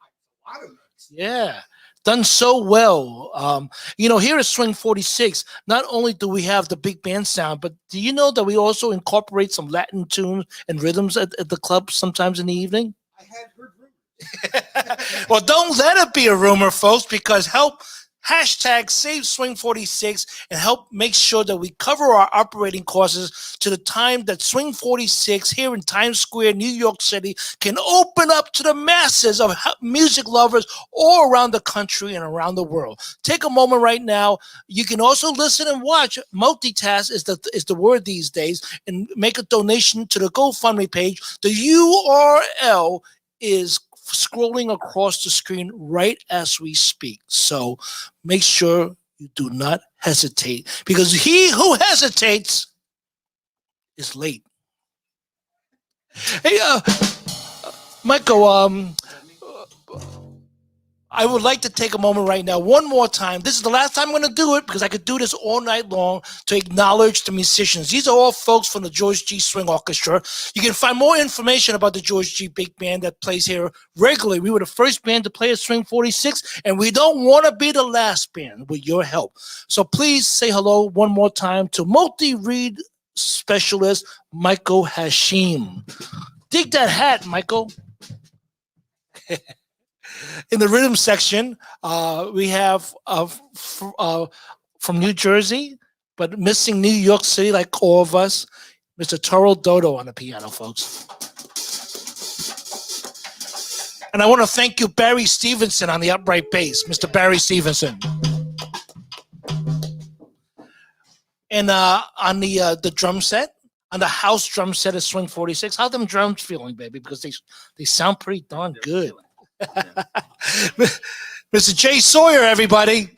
A lot of mix. Yeah. Done so well. Here at Swing 46, not only do we have the big band sound, but do you know that we also incorporate some Latin tunes and rhythms at the club sometimes in the evening? I had heard rumors. Well, don't let it be a rumor, folks, because help hashtag save Swing 46 and help make sure that we cover our operating costs to the time that Swing 46 here in Times Square, New York City, can open up to the masses of music lovers all around the country and around the world. Take a moment right now. You can also listen and watch. Multitask is the word these days, and make a donation to the GoFundMe page. The URL is scrolling across the screen right as we speak. So make sure you do not hesitate, because he who hesitates is late. Hey, Michael, I would like to take a moment right now, one more time. This is the last time I'm going to do it, because I could do this all night long, to acknowledge the musicians. These are all folks from the George G. Swing Orchestra. You can find more information about the George G. Big Band that plays here regularly. We were the first band to play at Swing 46, and we don't want to be the last band with your help. So please say hello one more time to multi-reed specialist Michael Hashim. Dig that hat, Michael. In the rhythm section, we have from New Jersey, but missing New York City like all of us, Mr. Toro Dodo on the piano, folks. And I want to thank you, Barry Stevenson, on the upright bass, Mr. Barry Stevenson. And on the drum set, on the house drum set of Swing 46, how them drums feeling, baby? Because they sound pretty darn good. Mr. Jay Sawyer, everybody.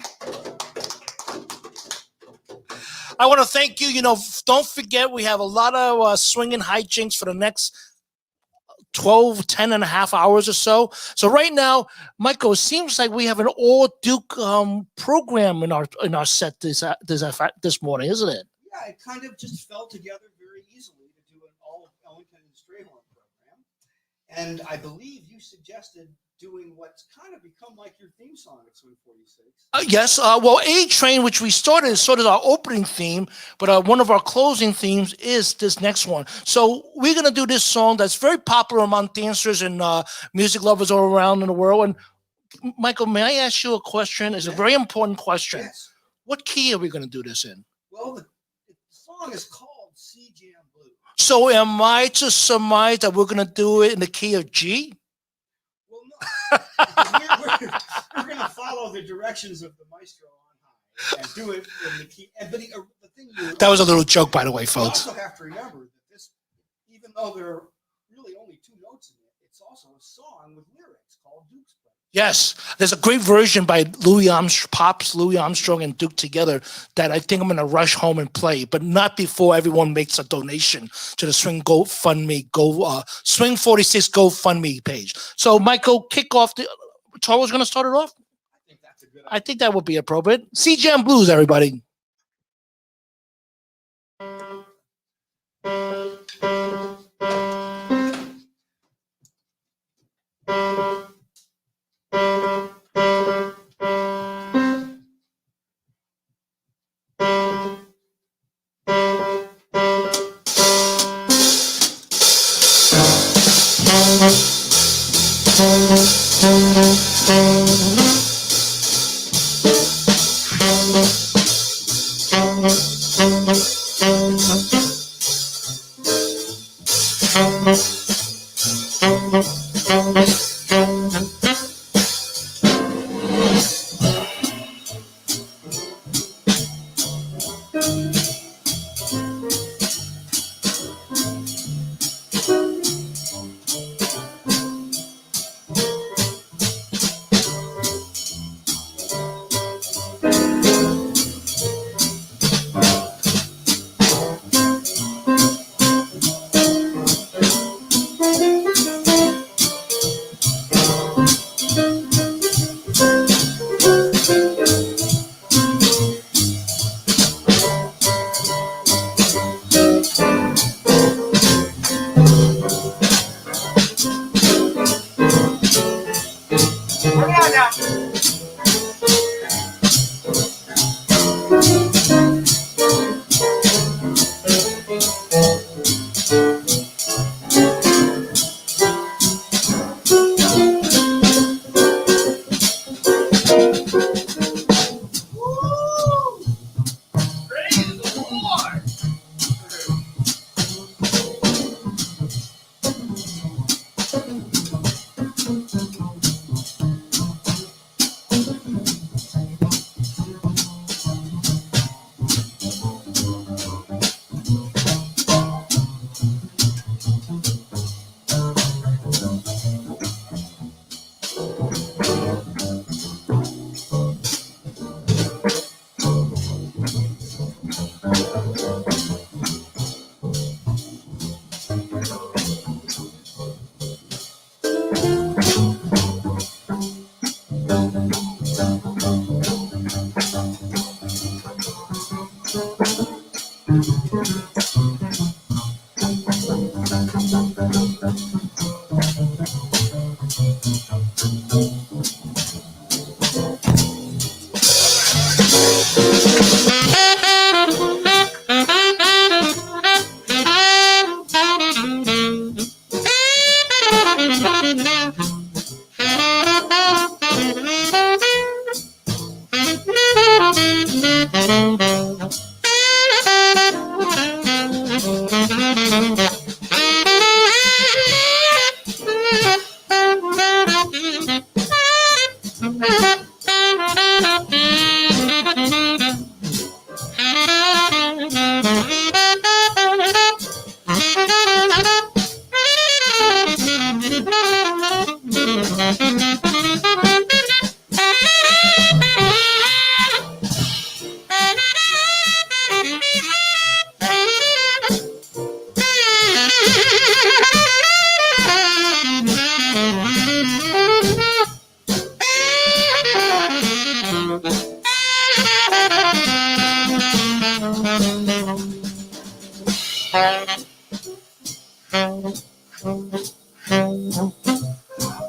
I want to thank you. Don't forget, we have a lot of swinging hijinks for the next 10 and a half hours or so. So right now, Michael, it seems like we have an all Duke program in our set this morning, isn't it? Yeah, it kind of just fell together very easily to do an all Ellington and Strayhorn program. And I believe you suggested doing what's kind of become like your theme song at Swing 46. Yes. Well, A-Train, which we started, is sort of our opening theme, but one of our closing themes is this next one. So we're going to do this song that's very popular among dancers and music lovers all around in the world. And Michael, may I ask you a question? It's a very important question. Yes. What key are we going to do this in? Well, the song is called C Jam Blues. So am I to surmise that we're going to do it in the key of G? Well, no. We're going to follow the directions of the maestro on high and do it in the key. But the thing that was a little joke, by the way, you folks. also have to remember that this, even though there are really only two notes in it. It's also a song with lyrics called Duke's Place. Yes, there's a great version by Louis Armstrong, and Duke together that I think I'm going to rush home and play, but not before everyone makes a donation to the Swing 46 GoFundMe page. So, Michael, kick off. Charles going to start it off? I think that's a good idea. I think that would be appropriate. C-Jam Blues, everybody.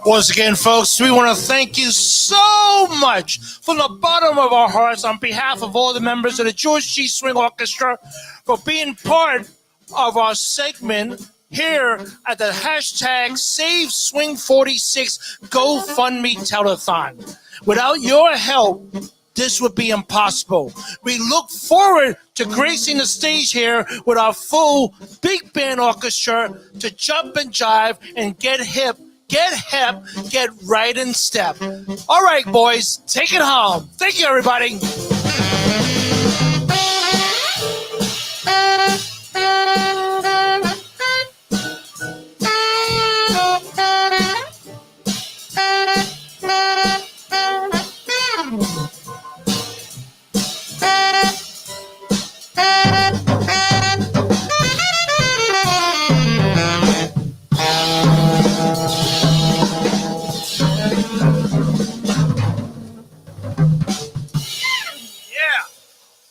Once again, folks, we want to thank you so much from the bottom of our hearts on behalf of all the members of the George G. Swing Orchestra for being part of our segment here at the hashtag Save Swing 46 GoFundMe Telethon. Without your help, this would be impossible. We look forward to gracing the stage here with our full big band orchestra to jump and jive and get hip, get right in step. All right, boys, take it home. Thank you, everybody.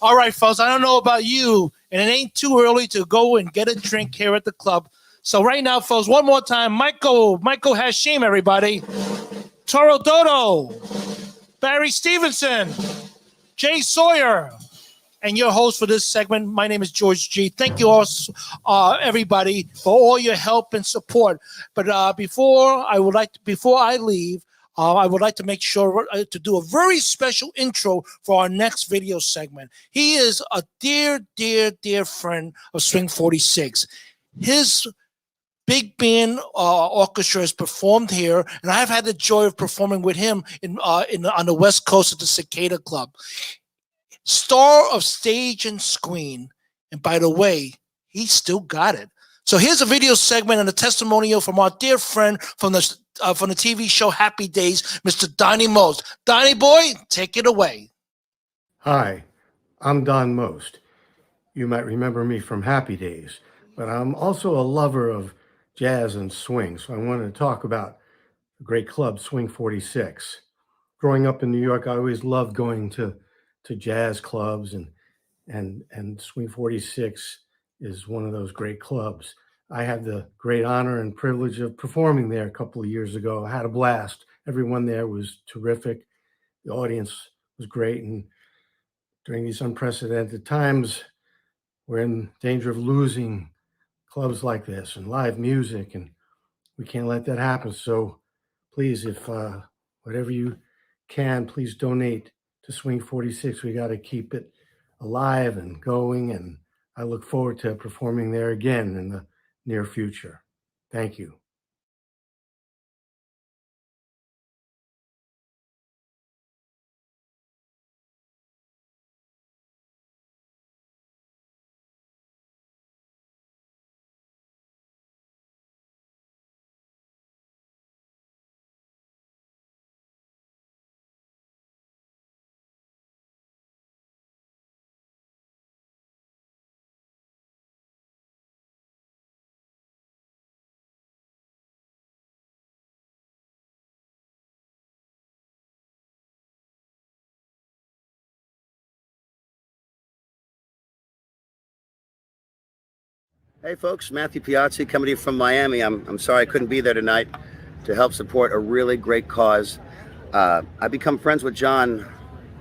All right, folks, I don't know about you, and it ain't too early to go and get a drink here at the club. So right now, folks, one more time, Michael Hashim, everybody. Toro Dodo, Barry Stevenson, Jay Sawyer, and your host for this segment. My name is George G. Thank you all, everybody, for all your help and support. But before I leave, I would like to make sure to do a very special intro for our next video segment. He is a dear, dear, dear friend of Swing 46. His big band orchestra has performed here, and I've had the joy of performing with him on the West Coast at the Cicada Club. Star of stage and screen, and by the way, he still got it. So here's a video segment and a testimonial from our dear friend from the TV show Happy Days, Mr. Donnie Most. Donnie boy, take it away. Hi, I'm Don Most. You might remember me from Happy Days, but I'm also a lover of jazz and swing, so I wanted to talk about the great club Swing 46. Growing up in New York, I always loved going to jazz clubs, and Swing 46 is one of those great clubs. I had the great honor and privilege of performing there a couple of years ago. I had a blast. Everyone there was terrific. The audience was great. And during these unprecedented times, we're in danger of losing clubs like this and live music, and we can't let that happen. So please, if whatever you can, please donate to Swing 46. We got to keep it alive and going, and I look forward to performing there again in the near future. Thank you. Hey folks, Matthew Piazzi coming to you from Miami. I'm sorry I couldn't be there tonight to help support a really great cause. I've become friends with John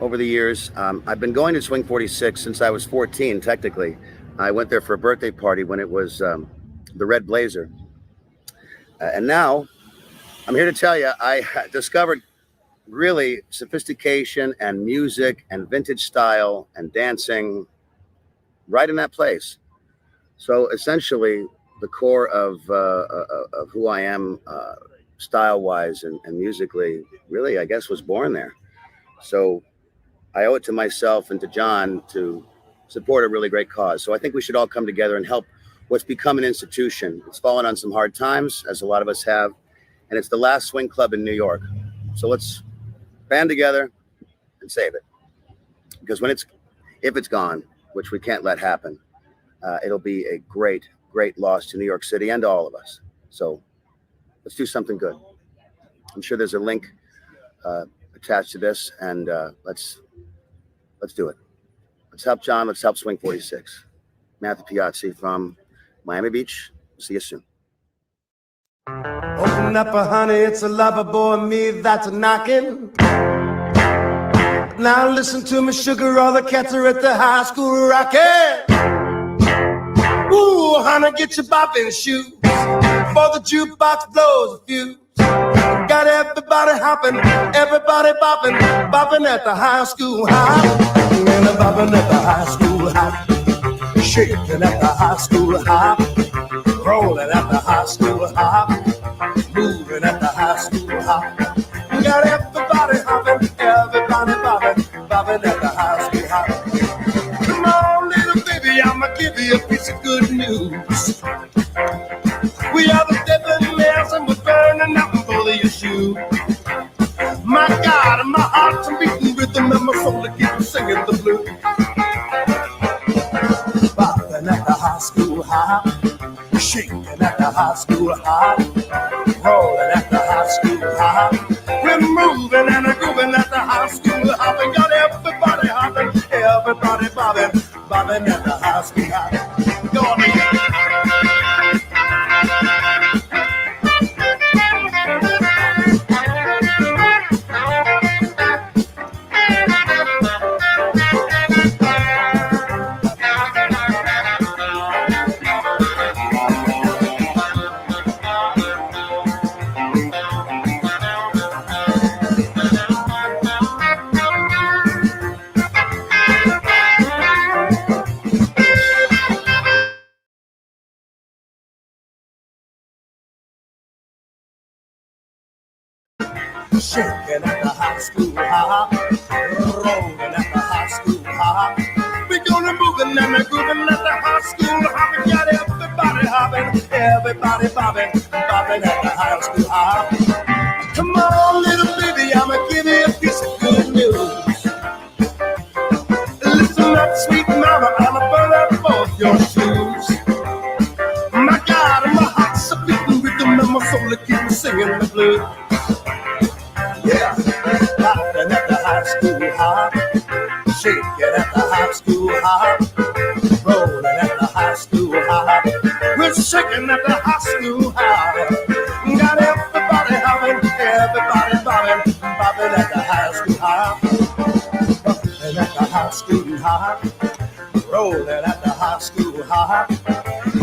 over the years. I've been going to Swing 46 since I was 14, technically. I went there for a birthday party when it was the Red Blazer. And now I'm here to tell you, I discovered really sophistication and music and vintage style and dancing right in that place. So essentially, the core of who I am, style-wise and musically, really, I guess, was born there. So I owe it to myself and to John to support a really great cause. So I think we should all come together and help what's become an institution. It's fallen on some hard times, as a lot of us have, and it's the last swing club in New York. So let's band together and save it. Because if it's gone, which we can't let happen, it'll be a great, great loss to New York City and all of us. So let's do something good. I'm sure there's a link attached to this, and let's do it. Let's help John. Let's help Swing 46. Matthew Piazzi from Miami Beach. See you soon. Open up, honey, it's a lover boy, me that's a knocking. Now listen to me, sugar, all the cats are at the high school rocking. Ooh, honey, get your bopping shoes, for the jukebox blows a fuse. Got everybody hopping, everybody bopping, bopping at the high school hop. And a bopping at the high school hop, shaking at the high school hop, rolling at the high school hop, moving at the high school hop. Got everybody hopping, everybody bopping, bopping at the high school hop. Come on, little baby, I'ma give you a piece of good news. We are the Debonaires and we're burning up both of your shoes. My God, my heart's a beating rhythm and my soul to keep singing the blues. Bopping at the high school hop, shaking at the high school hop, rolling at the high school hop. We're moving and grooving at the high school hop, and got everybody hopping, everybody bobbing. shaking at the high school hop, rolling at the high school hop. We're gonna moving and we're grooving at the high school hop. We got everybody hopping, everybody bobbing, bobbing at the high school hop. Come on, little baby, I'ma give you a piece of good news. Listen up, sweet mama, I'ma burn up both your shoes. My God, my heart's a beating rhythm and my soul is keeping singing the blues. Yeah, hopping at the high school hop, shaking at the high school hop, rolling at the high school hop. We're shaking at the high school hop. Got everybody hopping, everybody bobbing, bobbing at the high school hop, bumping at the high school hop, rolling at the high school hop,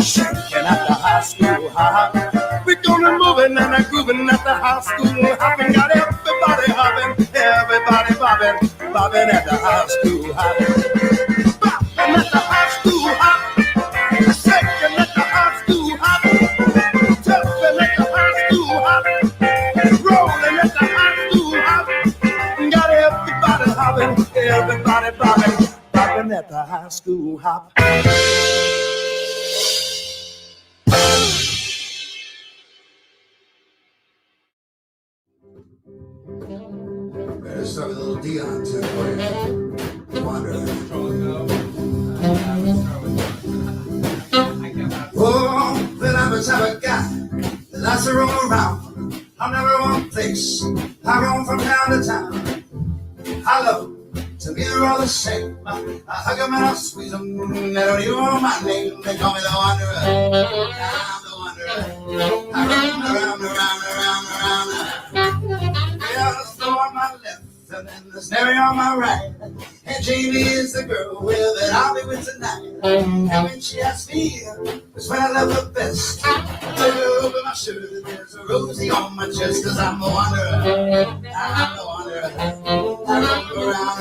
shaking at the high school hop. We're gonna moving and grooving at the high school hop. And got everybody hopping, everybody bobbing, bobbing at the high school hop, bobbing at the high school hop, shaking at the high school hop, jumping at the high school hop, rolling at the high school hop. And got everybody hopping, everybody bobbing, bobbing at the high school hop. Better start with a little Dion too for you. Wanderer. Oh, then I'm a type of guy that likes to roam around. I'm never one place. I roam from town to town. I love to me they're all the same. I hug them and I squeeze them. They don't even know my name. They call me the Wanderer. I'm the Wanderer. I roam around. There's no on my left and then there's Mary on my right. And Jamie is the girl that I'll be with tonight. And when she asks me, it's when I love her best. I tell her over my shirt that there's a rosy on my chest. Cause I'm the Wanderer. I'm the Wanderer. I roam around.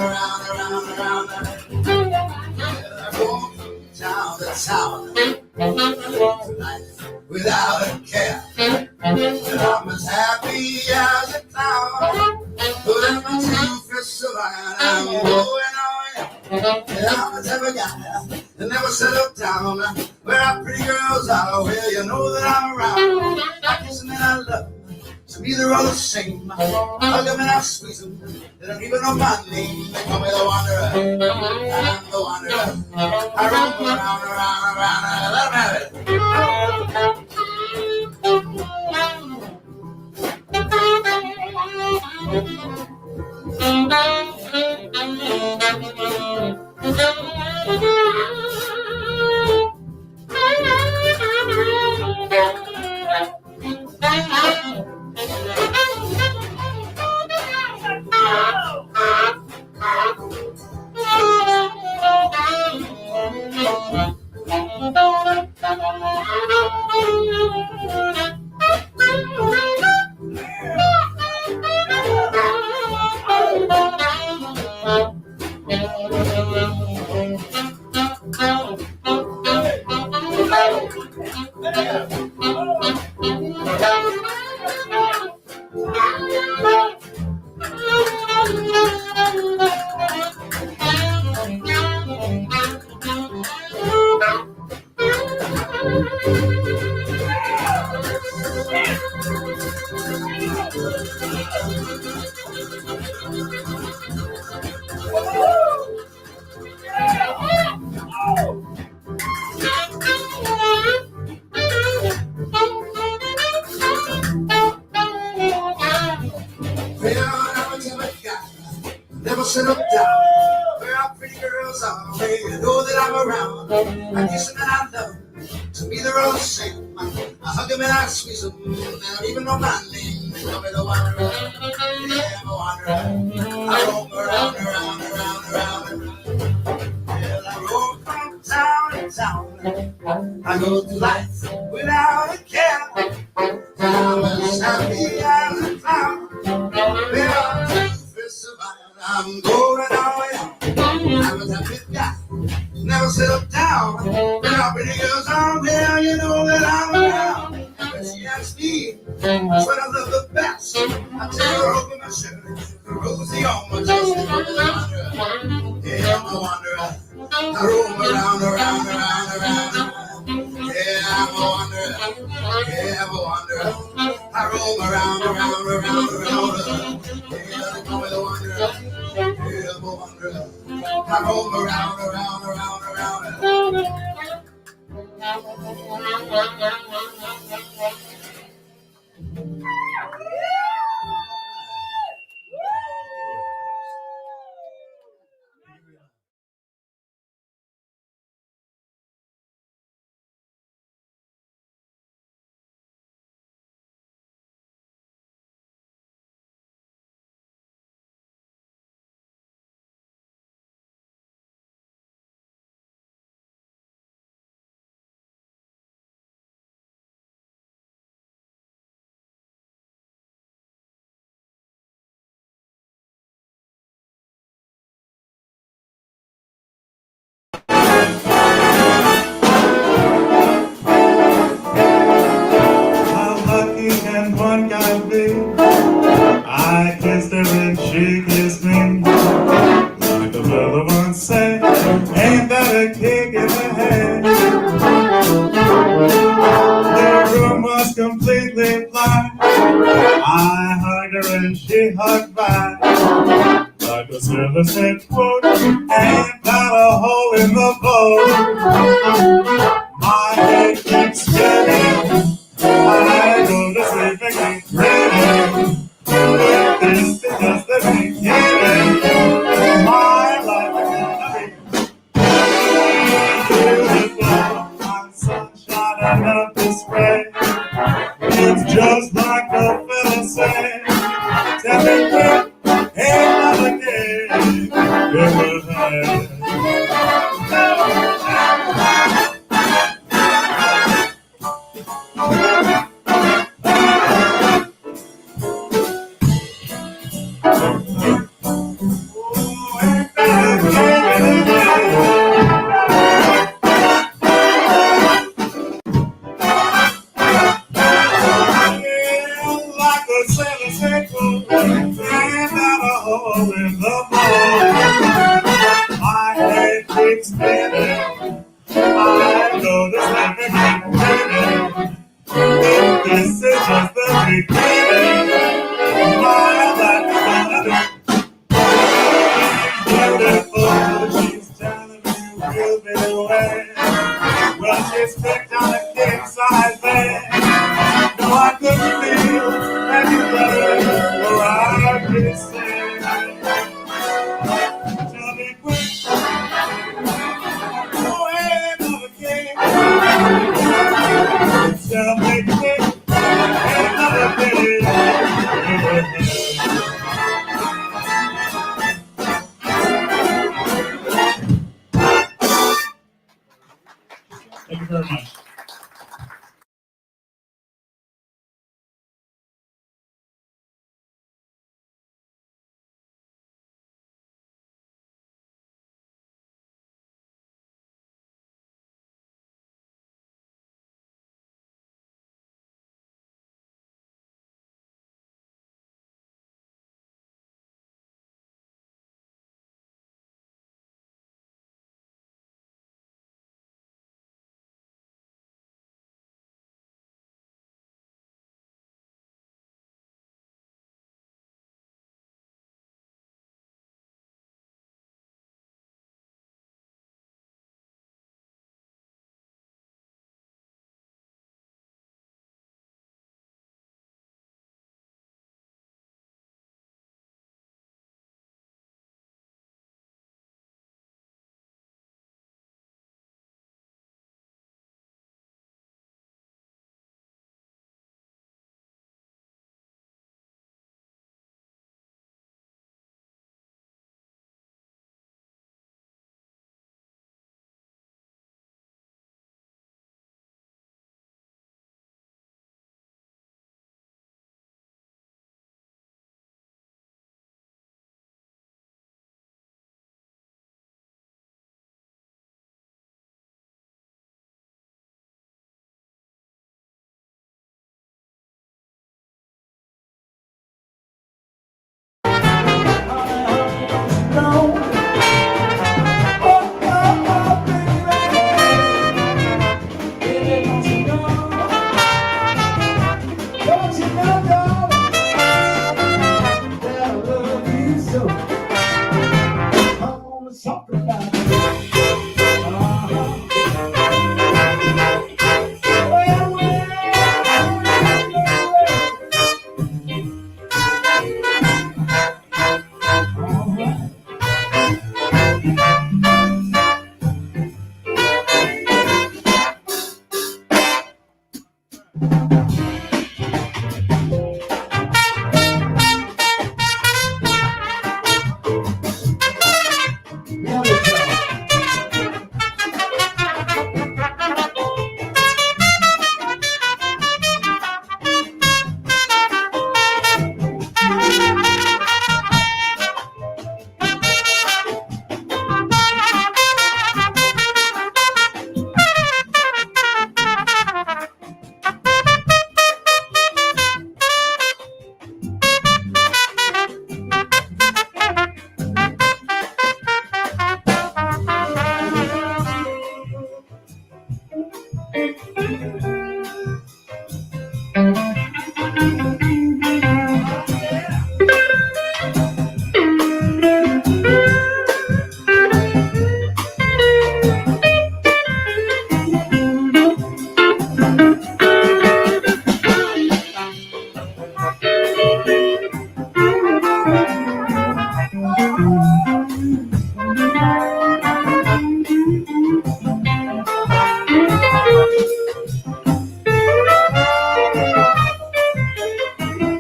I roam from town to town. Tonight, without a care. And I'm as happy as a clown. But I'm a two-fist of iron. I'm going on. And I'm a type of guy that never settle down. Where our pretty girls are, well, you know that I'm around. I kiss them and I love them. To me, they're all the same. I hug them and I squeeze them. They don't even know my name. They call me the Wanderer. I'm the Wanderer. I roam around. Let them have it. Never settle down. Where our pretty girls are, where you know that I'm around. I kiss them and I love them. To me they're all the same. I hug them and I squeeze them. They don't even know my name. They call me the Wanderer. Yeah, I'm a Wanderer. I roam around. Well, I roam from town to town. I go through life without a care. I'm as happy as a clown. I'm going away. I'm a type of guy. Never settle down. When our pretty girls out there, you know that I'm around. And when she asks me, what I love the best, I tell her open my my shirt. Rosie on my chest. Yeah, I'm a wanderer. I roam around, around, around, around. Yeah, I'm a wanderer. Yeah, I'm a wanderer. I roam around, around, around, around. Yeah, they call me the wanderer. Yeah, I'm a wanderer. I roam around, around, around, around. And one got me. I kissed her and she kissed me. Like the other one said, ain't that a kick in the head? The room was completely black. I hugged her and she hugged back. Like the sailor said, quote, ain't that a hole in the boat? My head keeps spinning. I go to sleep and keep dreaming. But this is just the beginning. My life is gonna be beautiful. My sunshine and up to spray. It's just like the fella said. Tell me quick, ain't another game in the head. This is just the beginning. My life is gonna be beautiful. She's telling me we'll be away. Well, she's picked on a king size bed. No, I couldn't feel any better, or I'd be saying, tell me quick, oh, ain't another king. Tell me quick, ain't another king. Thank you very much.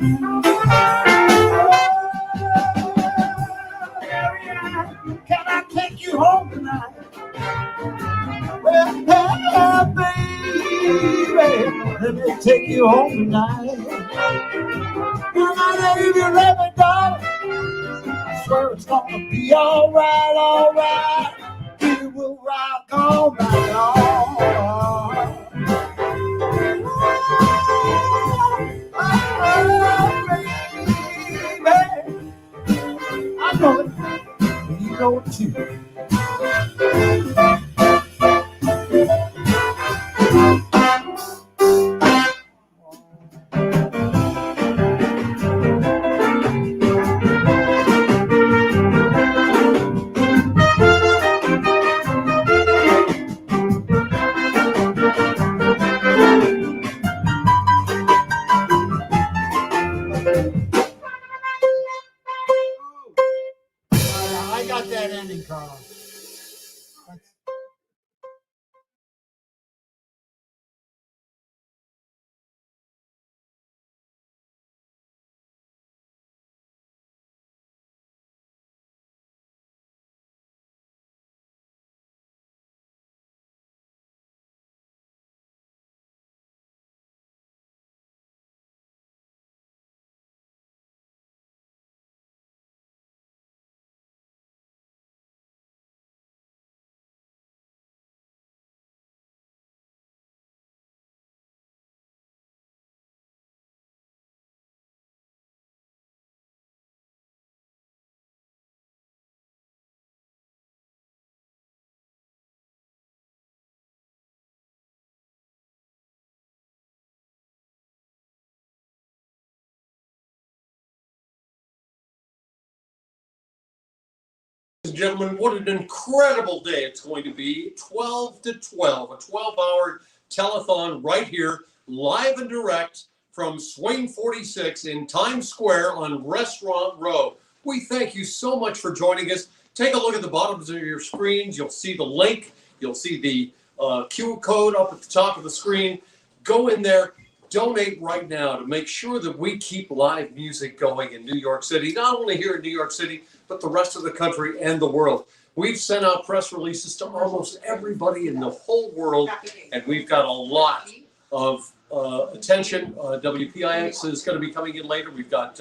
Can I take you home tonight? Well, baby, let me take you home tonight. And I know if you let me, darling, I swear it's gonna be alright, alright. We will rock all night long. Baby, I know it, and you know it too. I got that ending, Carl. Ladies and gentlemen, what an incredible day it's going to be. 12 to 12, a 12-hour telethon right here, live and direct from Swing 46 in Times Square on Restaurant Row. We thank you so much for joining us. Take a look at the bottoms of your screens. You'll see the link. You'll see the QR code up at the top of the screen. Go in there. Donate right now to make sure that we keep live music going in New York City, not only here in New York City, but the rest of the country and the world. We've sent out press releases to almost everybody in the whole world, and we've got a lot of attention. WPIX is going to be coming in later. We've got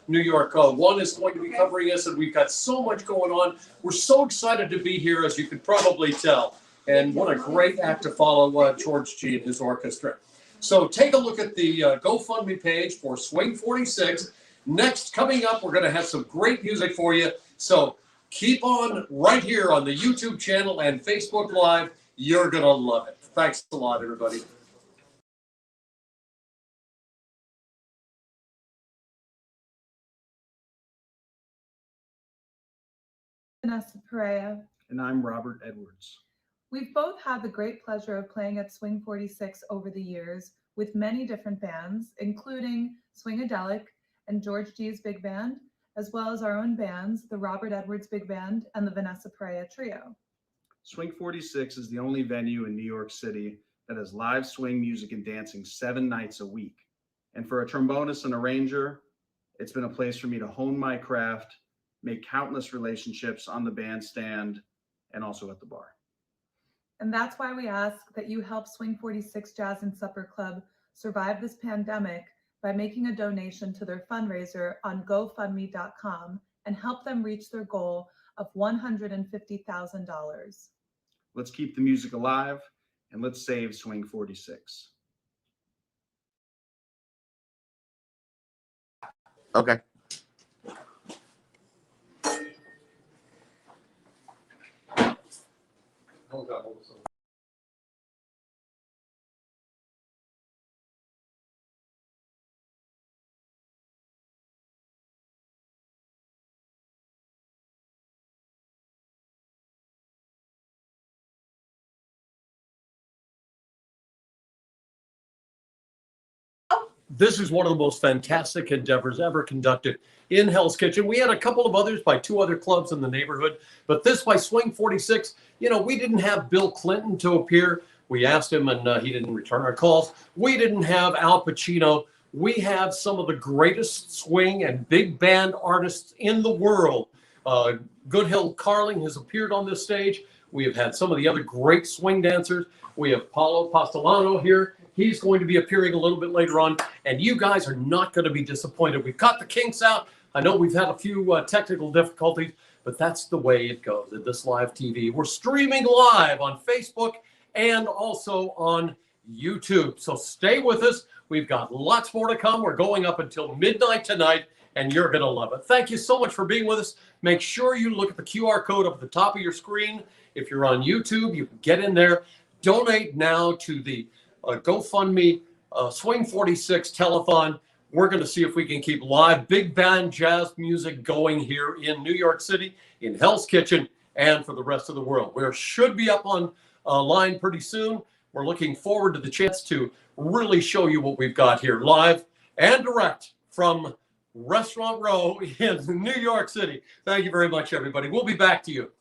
New York One is going to be covering us, and we've got so much going on. We're so excited to be here, as you could probably tell. And what a great act to follow George G. and his orchestra. So take a look at the GoFundMe page for Swing 46. Next, coming up, we're going to have some great music for you. So keep on right here on the YouTube channel and Facebook Live. You're going to love it. Thanks a lot, everybody. Vanessa Perea. And I'm Robert Edwards. We've both had the great pleasure of playing at Swing 46 over the years with many different bands, including Swingadelic and George G's Big Band, as well as our own bands, the Robert Edwards Big Band and the Vanessa Perea Trio. Swing 46 is the only venue in New York City that has live swing music and dancing 7 nights a week. And for a trombonist and arranger, it's been a place for me to hone my craft, make countless relationships on the bandstand and also at the bar. And that's why we ask that you help Swing 46 Jazz and Supper Club survive this pandemic by making a donation to their fundraiser on GoFundMe.com and help them reach their goal of $150,000. Let's keep the music alive and let's save Swing 46. Okay. This is one of the most fantastic endeavors ever conducted in Hell's Kitchen. We had a couple of others by 2 other clubs in the neighborhood, but this by Swing 46, you know, we didn't have Bill Clinton to appear. We asked him and he didn't return our calls. We didn't have Al Pacino. we have some of the greatest swing and big band artists in the world. Goodhill Carling has appeared on this stage. We have had some of the other great swing dancers. We have Paulo Pastelano here. He's going to be appearing a little bit later on, and you guys are not going to be disappointed. We've got the kinks out. I know we've had a few technical difficulties, but that's the way it goes at this live TV. We're streaming live on Facebook and also on YouTube. So stay with us. We've got lots more to come. We're going up until midnight tonight, and you're going to love it. Thank you so much for being with us. Make sure you look at the QR code up at the top of your screen. If you're on YouTube, you can get in there. Donate now to the GoFundMe Swing 46 Telethon. We're going to see if we can keep live big band jazz music going here in New York City, in Hell's Kitchen, and for the rest of the world. We should be up on line pretty soon. We're looking forward to the chance to really show you what we've got here live and direct from Restaurant Row in New York City. Thank you very much, everybody. We'll be back to you.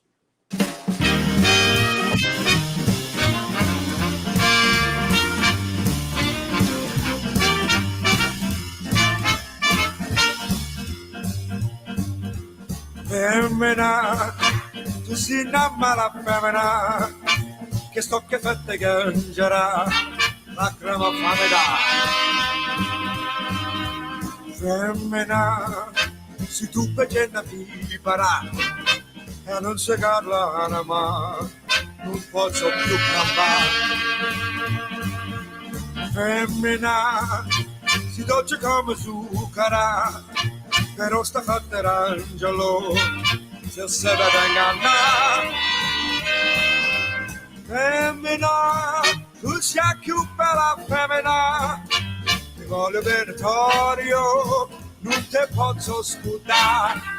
Femmina, tu sei una mala femmina, che sto che fette piangerà, lacrima fame da. Femmina, se tu peggiana vivara, e non si parla mai, non posso più campare. Femmina, si dolce come zucchero, però sta fatta d'angelo, se vede ingannare. Femmina, tu sei più bella femmina, ti voglio bene Torio, non ti posso scudare.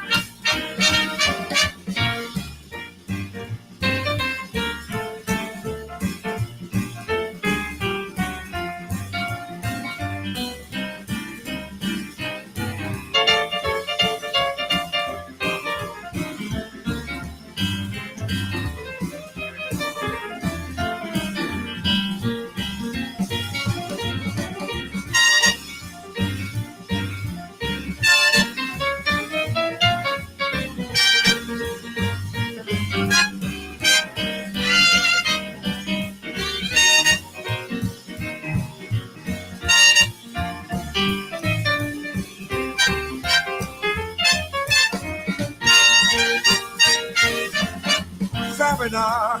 Femmina,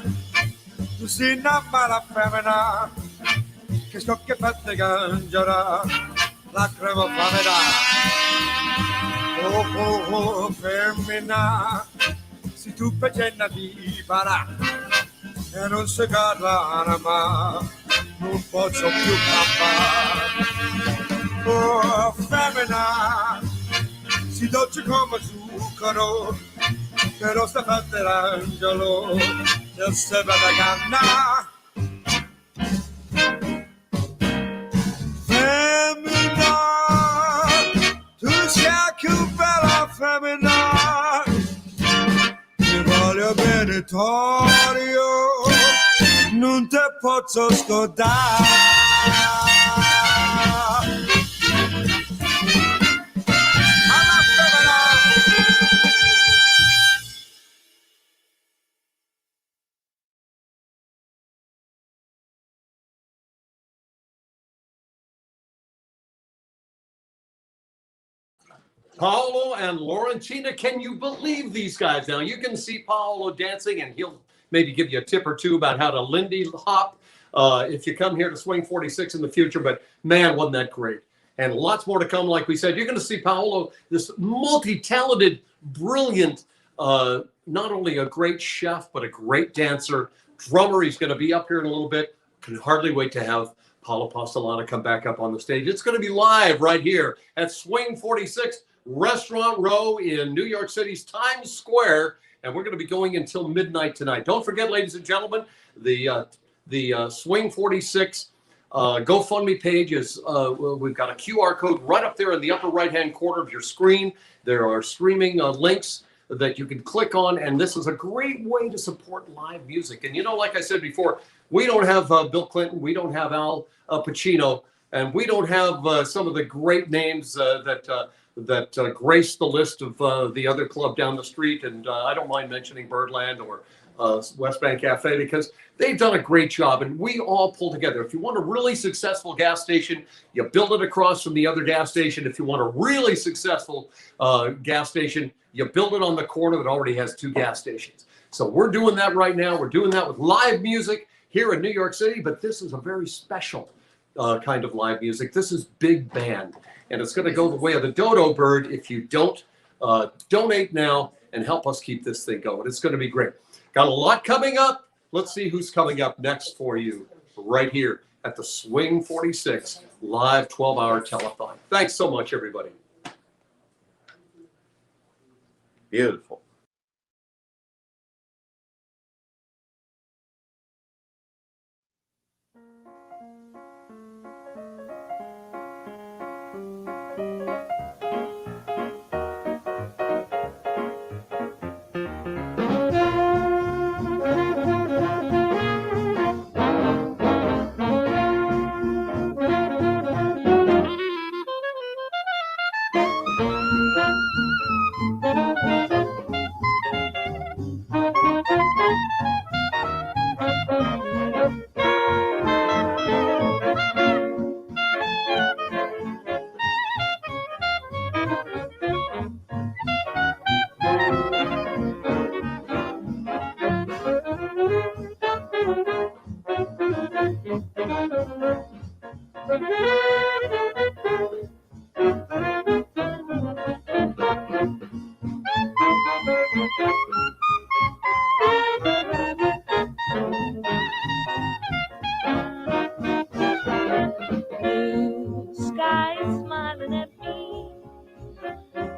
tu sei una mala femmina, che sto che fatta cangerà, lacrima fame da. Oh, femmina, se tu peggiana di parà, e non si parla mai, non posso più campare. Oh, femmina, si dolce come zucchero, però sta fatta l'angelo, se si vede canna. Femmina, tu sei più bella femmina, ti voglio bene Torio, non ti posso scordare. Paolo and Laurentina, can you believe these guys? Now, you can see Paolo dancing, and he'll maybe give you a tip or two about how to Lindy hop if you come here to Swing 46 in the future. But, man, wasn't that great. And lots more to come, like we said. You're going to see Paolo, this multi-talented, brilliant, not only a great chef, but a great dancer, drummer. He's going to be up here in a little bit. Can hardly wait to have Paolo Pastelano come back up on the stage. It's going to be live right here at Swing 46. Restaurant Row in New York City's Times Square, and we're going to be going until midnight tonight. Don't forget, ladies and gentlemen, the Swing 46 GoFundMe page is, we've got a QR code right up there in the upper right-hand corner of your screen. There are streaming links that you can click on, and this is a great way to support live music. And, you know, like I said before, we don't have Bill Clinton, we don't have Al Pacino, And we don't have some of the great names that grace the list of the other club down the street. And I don't mind mentioning Birdland or West Bank Cafe because they've done a great job, and we all pull together. If you want a really successful gas station, you build it across from the other gas station. If you want a really successful gas station, you build it on the corner that already has 2 gas stations. So we're doing that right now. We're doing that with live music here in New York City, but this is a very special kind of live music. This is big band, and it's going to go the way of the dodo bird if you don't donate now and help us keep this thing going. It's going to be great. Got a lot coming up. Let's see who's coming up next for you right here at the Swing 46 live 12-hour telethon. Thanks so much, everybody. Beautiful.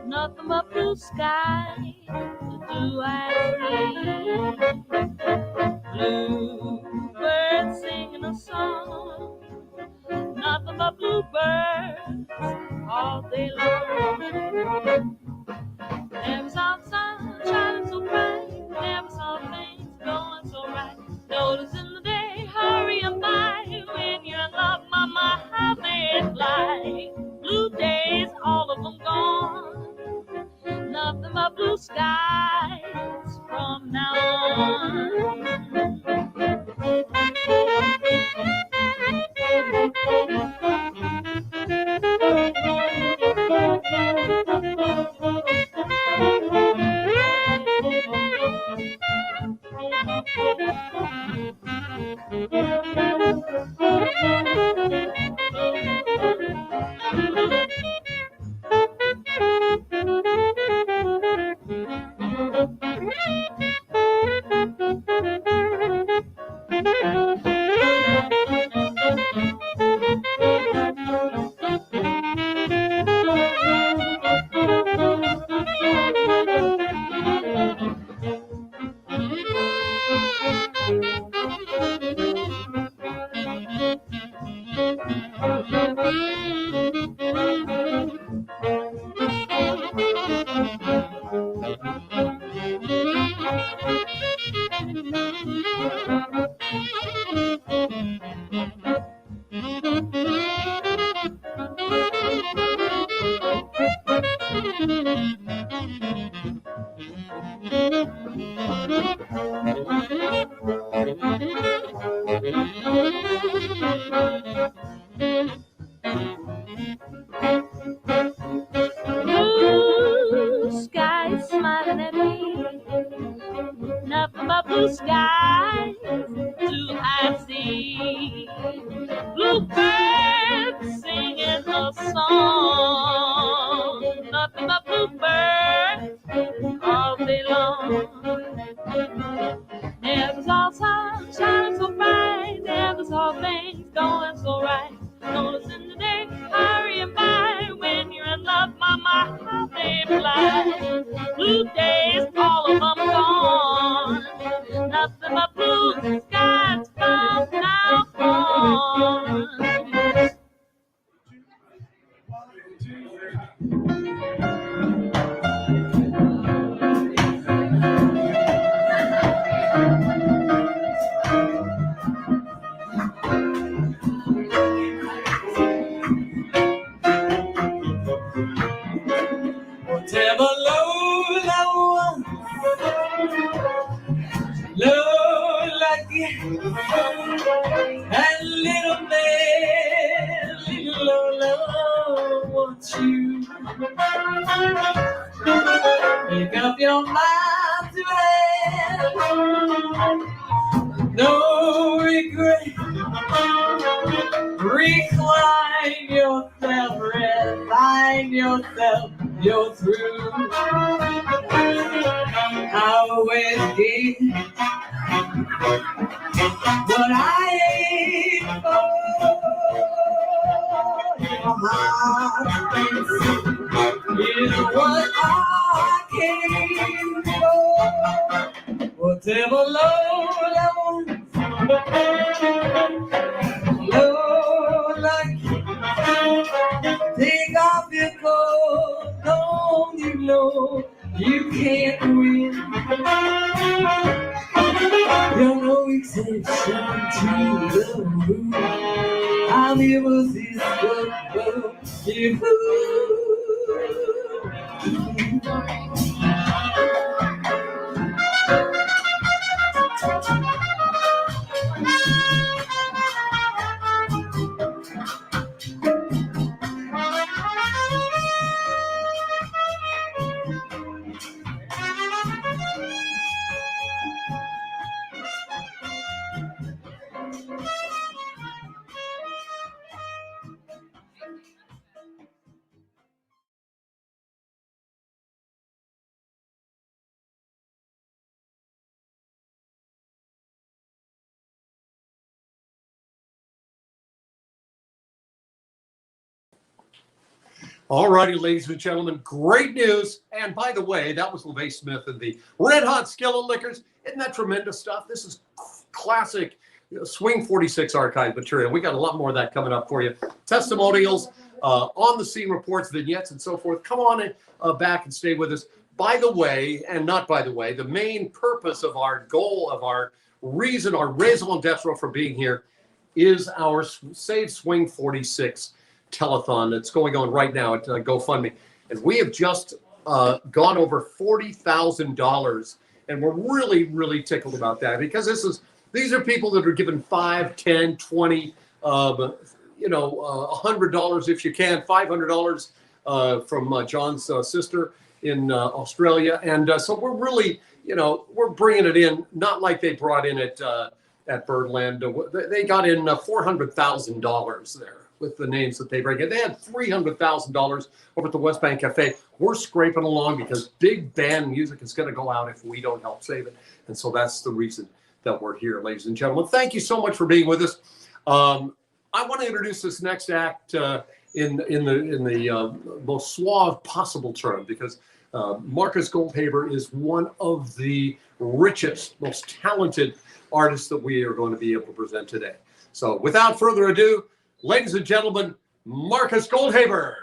Nothing but blue sky do I see. Bluebirds singing a song. Nothing but bluebirds all day long. Never saw the sun shining so bright. Never saw things going so right. Notice in the day, hurrying by. When you're in love, mama, how they fly. Blue days, all of them gone. Nothing but blue skies from now on. Blue skies smiling at me. Nothing but blue skies do I see. Bluebirds singing a song. Nothing but bluebirds all day long. Never saw sun shining so bright. Never saw things going so right. Noticing the day hurrying by. When you're in love, mama, how they fly. Blue days, all of them gone. Nothing but blue skies from now on. Make up your mind to have no regret. Recline yourself, resign yourself, you're through. I always gave what I ain't for. Your heart is what I came for. Whatever Lord I want, Lord, like take off your coat, don't you know you can't win. You're no exception to the rule. I'll never this but you. All righty, ladies and gentlemen, great news. And by the way, that was LeVay Smith and the Red Hot Skillet Lickers. Isn't that tremendous stuff? This is classic Swing 46 archive material. We got a lot more of that coming up for you. Testimonials, on the scene reports, vignettes, and so forth. Come on back and stay with us. By the way, and not by the way, the main purpose of our goal, of our reason, our raison d'etre for being here is our Save Swing 46 telethon that's going on right now at GoFundMe. And we have just gone over $40,000. And we're really, really tickled about that, because these are people that are given $5, $10, $20, $100 if you can, $500 from John's sister in Australia. And so we're really, we're bringing it in, not like they brought in at Birdland. They got in $400,000 there with the names that they bring in. They had $300,000 over at the West Bank Cafe. We're scraping along because big band music is going to go out if we don't help save it. And so that's the reason that we're here, ladies and gentlemen. Thank you so much for being with us. I want to introduce this next act in the most suave possible term, because Marcus Goldhaber is one of the richest, most talented artists that we are going to be able to present today. So without further ado, ladies and gentlemen, Marcus Goldhaber.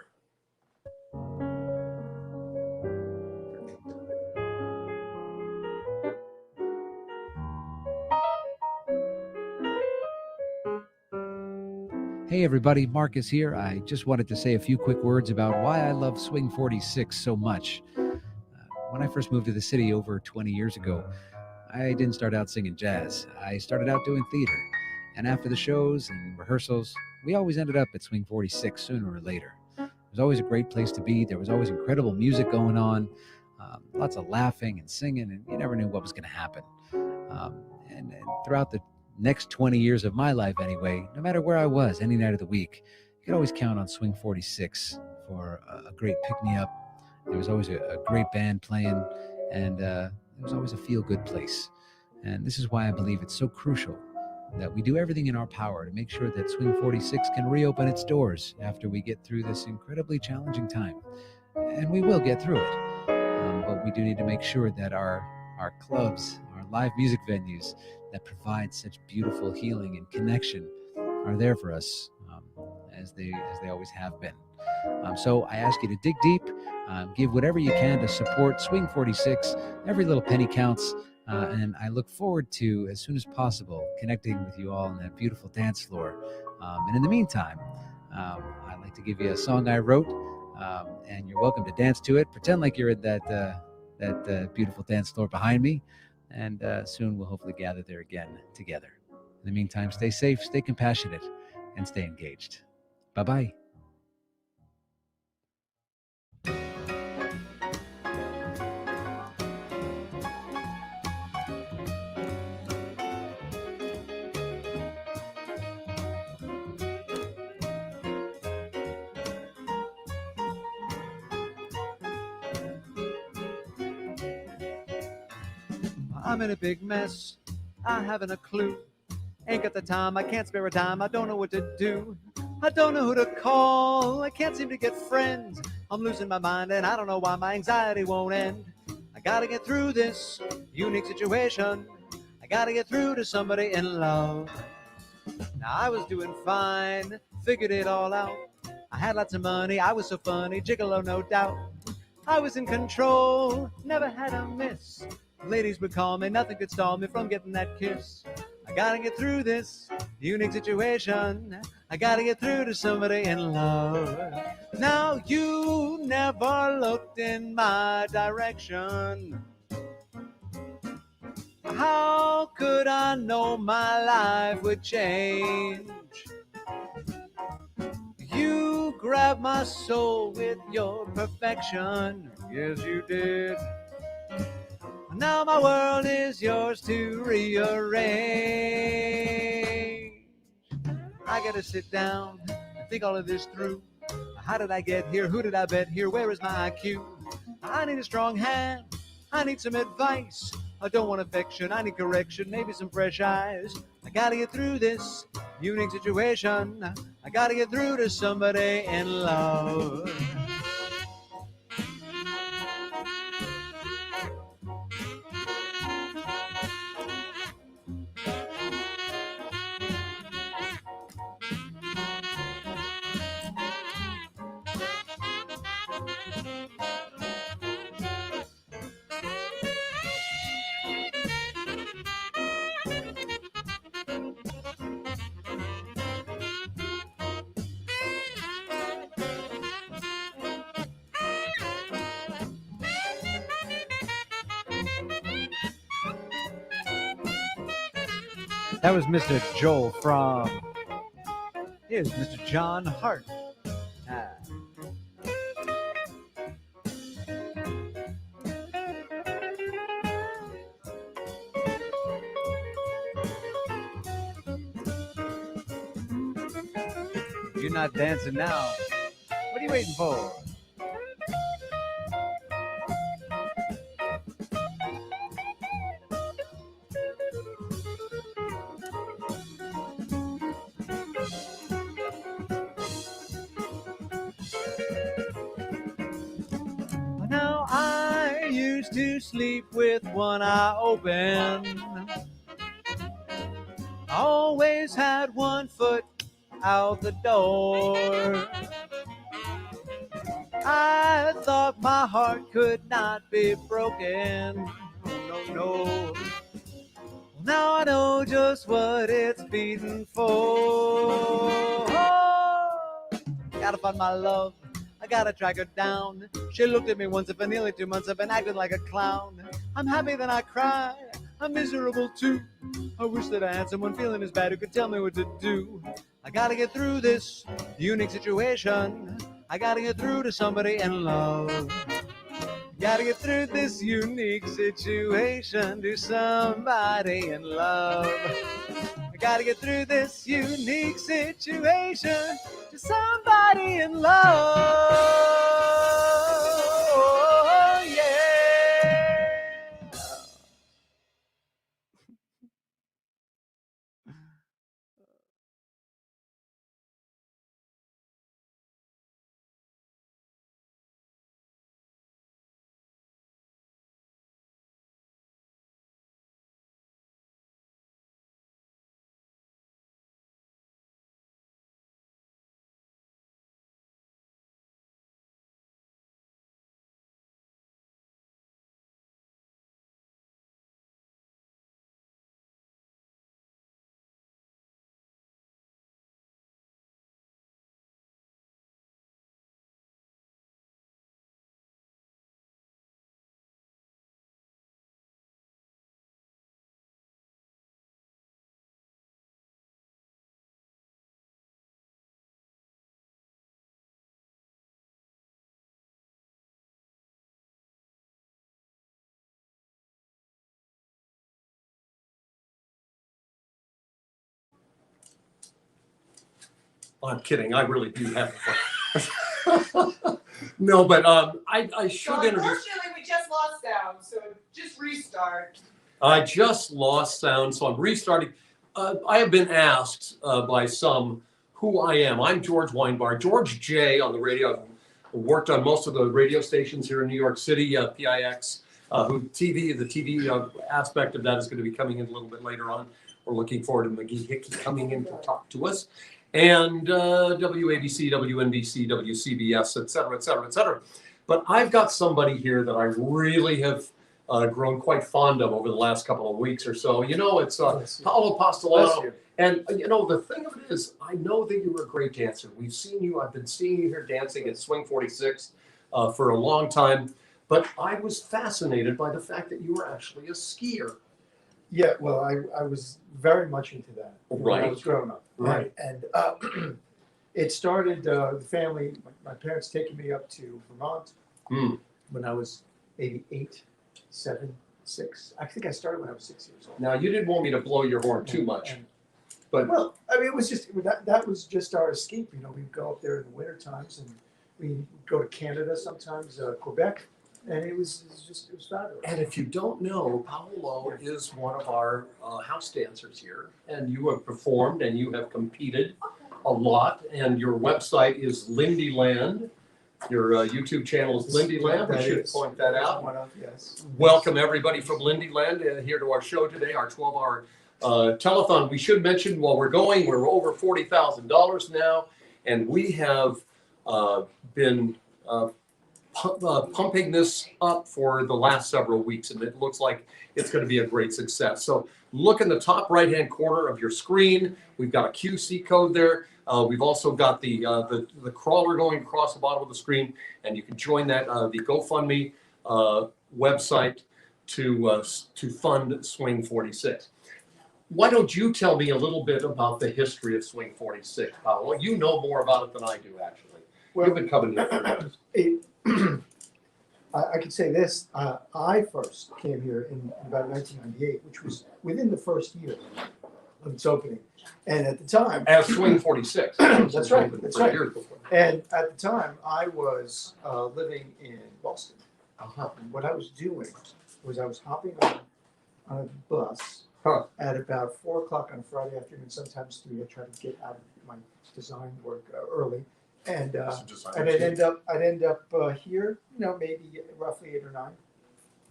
Hey everybody, Marcus here. I just wanted to say a few quick words about why I love Swing 46 so much. When I first moved to the city over 20 years ago, I didn't start out singing jazz. I started out doing theater. And after the shows and rehearsals, we always ended up at Swing 46 sooner or later. It was always a great place to be. There was always incredible music going on, lots of laughing and singing, and you never knew what was going to happen. And throughout the next 20 years of my life anyway, no matter where I was, any night of the week, you could always count on Swing 46 for a great pick-me-up. There was always a great band playing, and it was always a feel-good place. And this is why I believe it's so crucial that we do everything in our power to make sure that Swing 46 can reopen its doors after we get through this incredibly challenging time. And we will get through it. But we do need to make sure that our clubs, our live music venues that provide such beautiful healing and connection are there for us, as they always have been. So I ask you to dig deep, give whatever you can to support Swing 46. Every little penny counts. And I look forward to, as soon as possible, connecting with you all on that beautiful dance floor. And in the meantime, I'd like to give you a song I wrote, and you're welcome to dance to it. Pretend like you're at that beautiful dance floor behind me, and soon we'll hopefully gather there again together. In the meantime, stay safe, stay compassionate, and stay engaged. Bye-bye. I'm in a big mess. I haven't a clue. Ain't got the time, I can't spare a dime, I don't know what to do. I don't know who to call, I can't seem to get friends. I'm losing my mind and I don't know why my anxiety won't end. I gotta get through this unique situation. I gotta get through to somebody in love. Now I was doing fine, figured it all out. I had lots of money, I was so funny, gigolo no doubt. I was in control, never had a miss. Ladies would call me, nothing could stall me from getting that kiss. I gotta get through this unique situation. I gotta get through to somebody in love. Now you never looked in my direction. How could I know my life would change? You grabbed my soul with your perfection. Yes, you did. Now my world is yours to rearrange. I gotta sit down and think all of this through. How did I get here? Who did I bet here? Where is my IQ? I need a strong hand. I need some advice. I don't want affection. I need correction. Maybe some fresh eyes. I gotta get through this unique situation. I gotta get through to somebody in love. That was Mr. Joel from, here's Mr. John Hart. You're not dancing now. What are you waiting for? Now I used to sleep with one eye open. Always had one foot out the door. I thought my heart could not be broken. No, no. Now I know just what it's beating for. Oh, gotta find my love. I gotta track her down. She looked at me once, and for nearly 2 months I've been acting like a clown. I'm happy, then I cry. I'm miserable too. I wish that I had someone feeling as bad who could tell me what to do. I gotta get through this unique situation. I gotta get through to somebody in love. Gotta get through this unique situation to somebody in love. I gotta get through this unique situation to somebody in love. Yeah. I'm kidding. I really do have fun. No, but I should introduce. Unfortunately, we just lost sound, so just restart. I just lost sound, so I'm restarting. I have been asked by some who I am. I'm George Weinbar, George J on the radio. I've worked on most of the radio stations here in New York City, PIX, the TV aspect of that is going to be coming in a little bit later on. We're looking forward to McGee Hickey coming in to talk to us. And WABC, WNBC, WCBS, et cetera, et cetera, et cetera. But I've got somebody here that I really have grown quite fond of over the last couple of weeks or so. You know, it's Paolo Postolano. And, you know, the thing of it is, I know that you're a great dancer. We've seen you. I've been seeing you here dancing at Swing 46 for a long time. But I was fascinated by the fact that you were actually a skier. Yeah, well, I was very much into that when I was growing up. Right. And it started, the family, my parents taking me up to Vermont when I was maybe 8, 7, 6. I think I started when I was 6 years old. Now, you didn't want me to blow your horn too much. But well, I mean, it was just, that was just our escape. You know, we'd go up there in the winter times and we'd go to Canada sometimes, Quebec. And it was fabulous. And if you don't know, Paolo is one of our house dancers here, and you have performed and you have competed a lot. And your website is Lindyland. Your YouTube channel is Lindyland. We should point that out. Yes. Welcome everybody from Lindyland here to our show today, our 12-hour telethon. We should mention while we're going, we're over $40,000 now, and we have been pumping this up for the last several weeks, and it looks like it's going to be a great success. So look in the top right-hand corner of your screen. We've got a QC code there. We've also got the crawler going across the bottom of the screen, and you can join that the GoFundMe website to fund Swing 46. Why don't you tell me a little bit about the history of Swing 46, Paolo? You know more about it than I do, actually. Well, you've been coming here for years. I could say this. I first came here in about 1998, which was within the first year of its opening. And at the time, as Swing 46. That's right. That's right. Years before. And at the time, I was living in Boston. And what I was doing was I was hopping on a bus at about 4 o'clock on a Friday afternoon, sometimes 3. I try to get out of my design work early. And I'd end up here, you know, maybe roughly 8 or 9,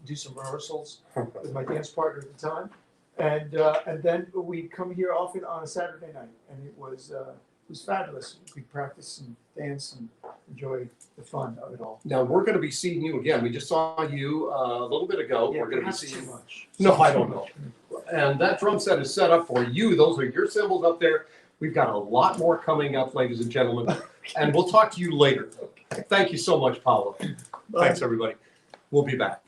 do some rehearsals with my dance partner at the time, and then we'd come here often on a Saturday night, and it was fabulous. We'd practice and dance and enjoy the fun of it all. Now we're going to be seeing you again. We just saw you a little bit ago. Yeah, we're going to be perhaps seeing too you. much. No, I don't know. And that drum set is set up for you. Those are your symbols up there. We've got a lot more coming up, ladies and gentlemen, and we'll talk to you later. Thank you so much, Paolo. Thanks, everybody. We'll be back.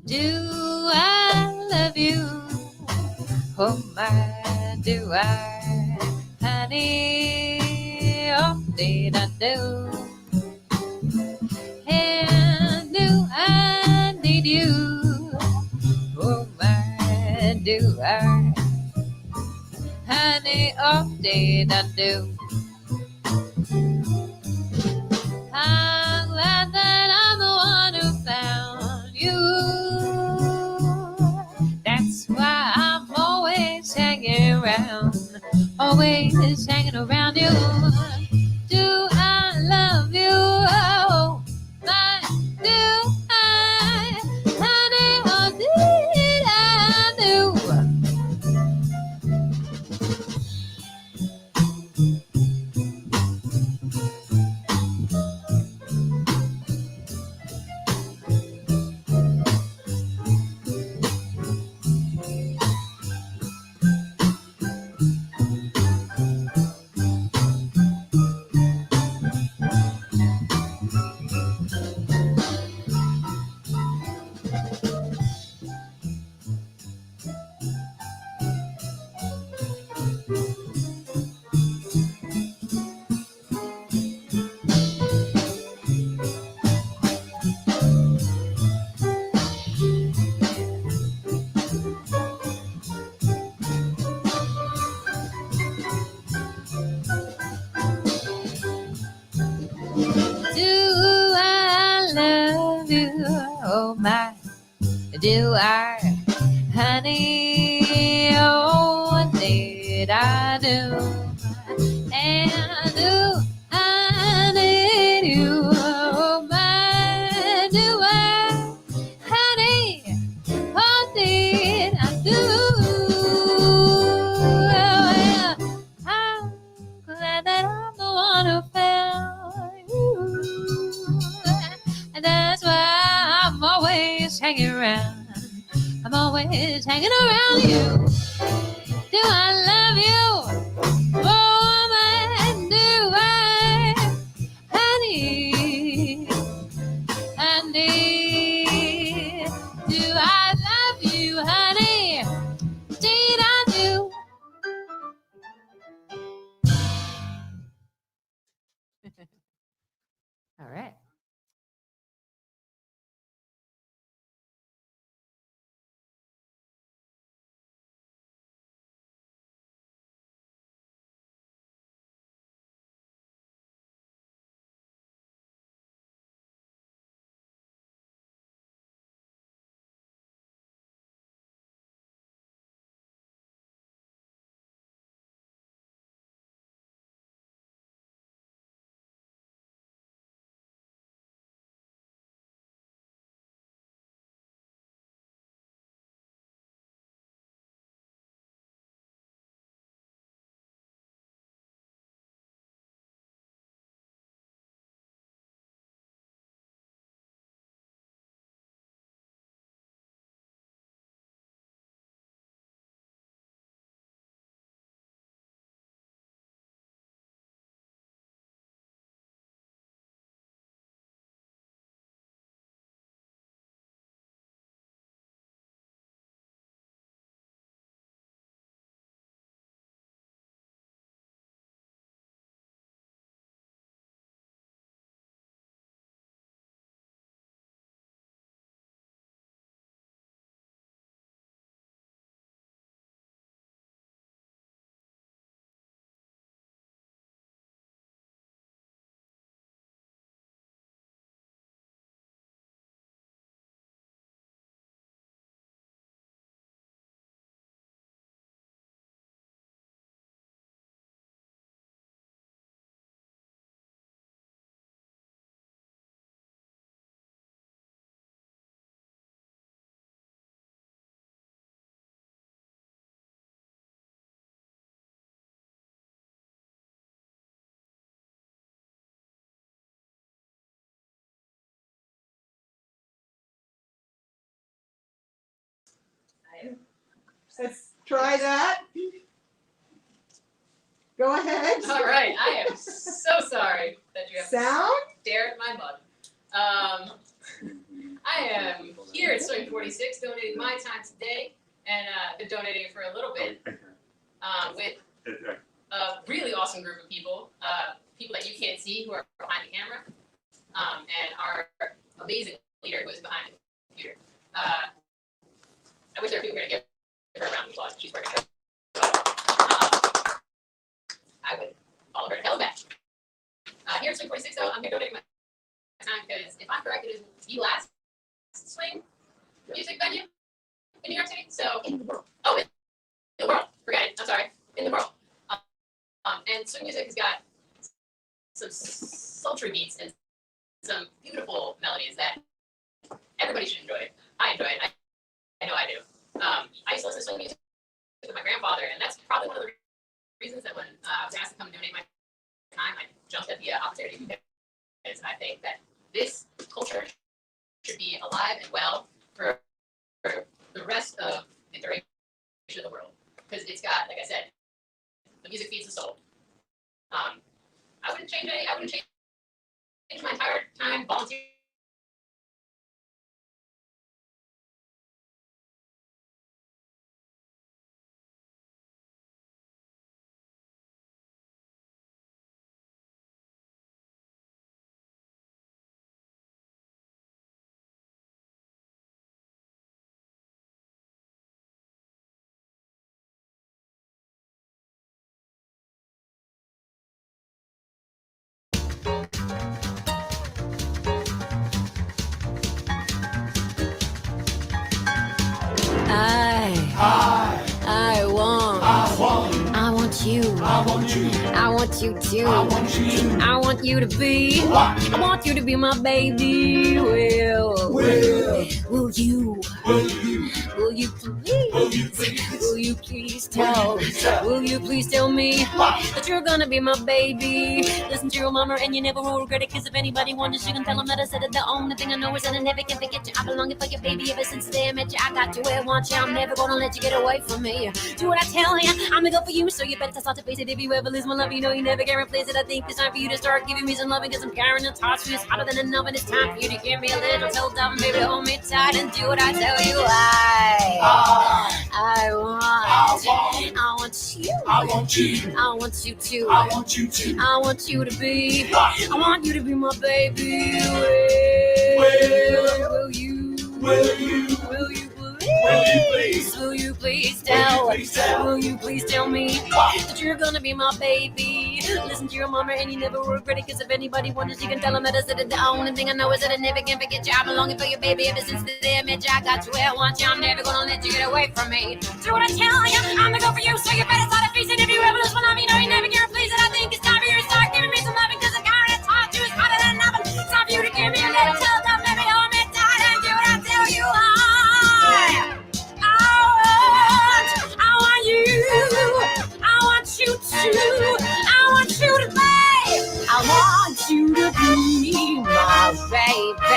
Do I love you? Oh my, do I, honey? Oh, did I do? And do I need you? Oh my, do I, honey? Oh, did I do? I'm glad that I'm the one who found you. That's why I'm always hanging around, always hanging around you. Do I love you? Oh, my, do I, honey, or did I do? Do I love you? Oh my, do I, honey? Oh, did I do? And do I need you? Oh my, do I, honey? Oh, did I do? Well, I'm glad that I'm the one who found you. And that's why I'm always hanging around. I'm always hanging around you. Do I love you? Oh, man, do I, honey? Honey, do I love you, honey? Did I do? All right. Let's try that. Go ahead. All right, I am so sorry that you have Sound? to stare at my mug. I am here at Swing 46 donating my time today, and been donating for a little bit with a really awesome group of people, people that you can't see who are behind the camera, and our amazing leader who is behind the computer. I wish there were people here to give her a round of applause. She's working. I would follow her to hell back. Here at Swing 46, though, I'm here donating my time because if I'm correct, it is the last swing music venue in New York City. So, in the world. Oh, in the world. Forget it. I'm sorry. In the world. And swing music has got some sultry beats and some beautiful melodies that everybody should enjoy. I enjoy it. I know I do. I used to listen to swing music with my grandfather, and that's probably one of the reasons that when I was asked to come and donate my time, I jumped at the opportunity because I think that this culture should be alive and well for the rest of the duration of the world. Because it's got, like I said, the music feeds the soul. I wouldn't change any. I wouldn't change my entire time volunteering. I want you to. I want you to be. I want you to be my baby. Will you please tell me that you're gonna be my baby? Listen to your mama and you never will regret it. Cause if anybody wonders, you can tell them that I said it. The only thing I know is that I never can forget you. I belong for your baby ever since the day I met you. I got you where I want you. I'm never gonna let you get away from me. Do what I tell you. I'm the girl for you, so you better start to face it. If you ever lose my love, you know you never can replace it. I think it's time for you to start giving me some loving. Cause I'm carrying a torch for you. It's hotter than an oven. It's time for you to give me a little toe down. Baby, hold me tight and do what I tell you. I want you. I want you to. I want you to be. I want you to be my baby. Will you please tell me that you're gonna be my baby? Listen to your mama and you never will regret it. Cause if anybody wonders, you can tell them that I said it. The only thing I know is that I never can forget you. I'm belonging for your baby ever since the day I met you. I got you where I want you. I'm never gonna let you get away from me. Do what I tell you. I'm the girl for you, so you better start a feast. And if you ever lose my love, you know you never can replace it. I think it's time for you to start giving me some loving. Cause the guy that taught you is hotter than an oven. It's time for you to give me a little tell them. Baby, hold me tight and do what I tell you. I want you to be my baby.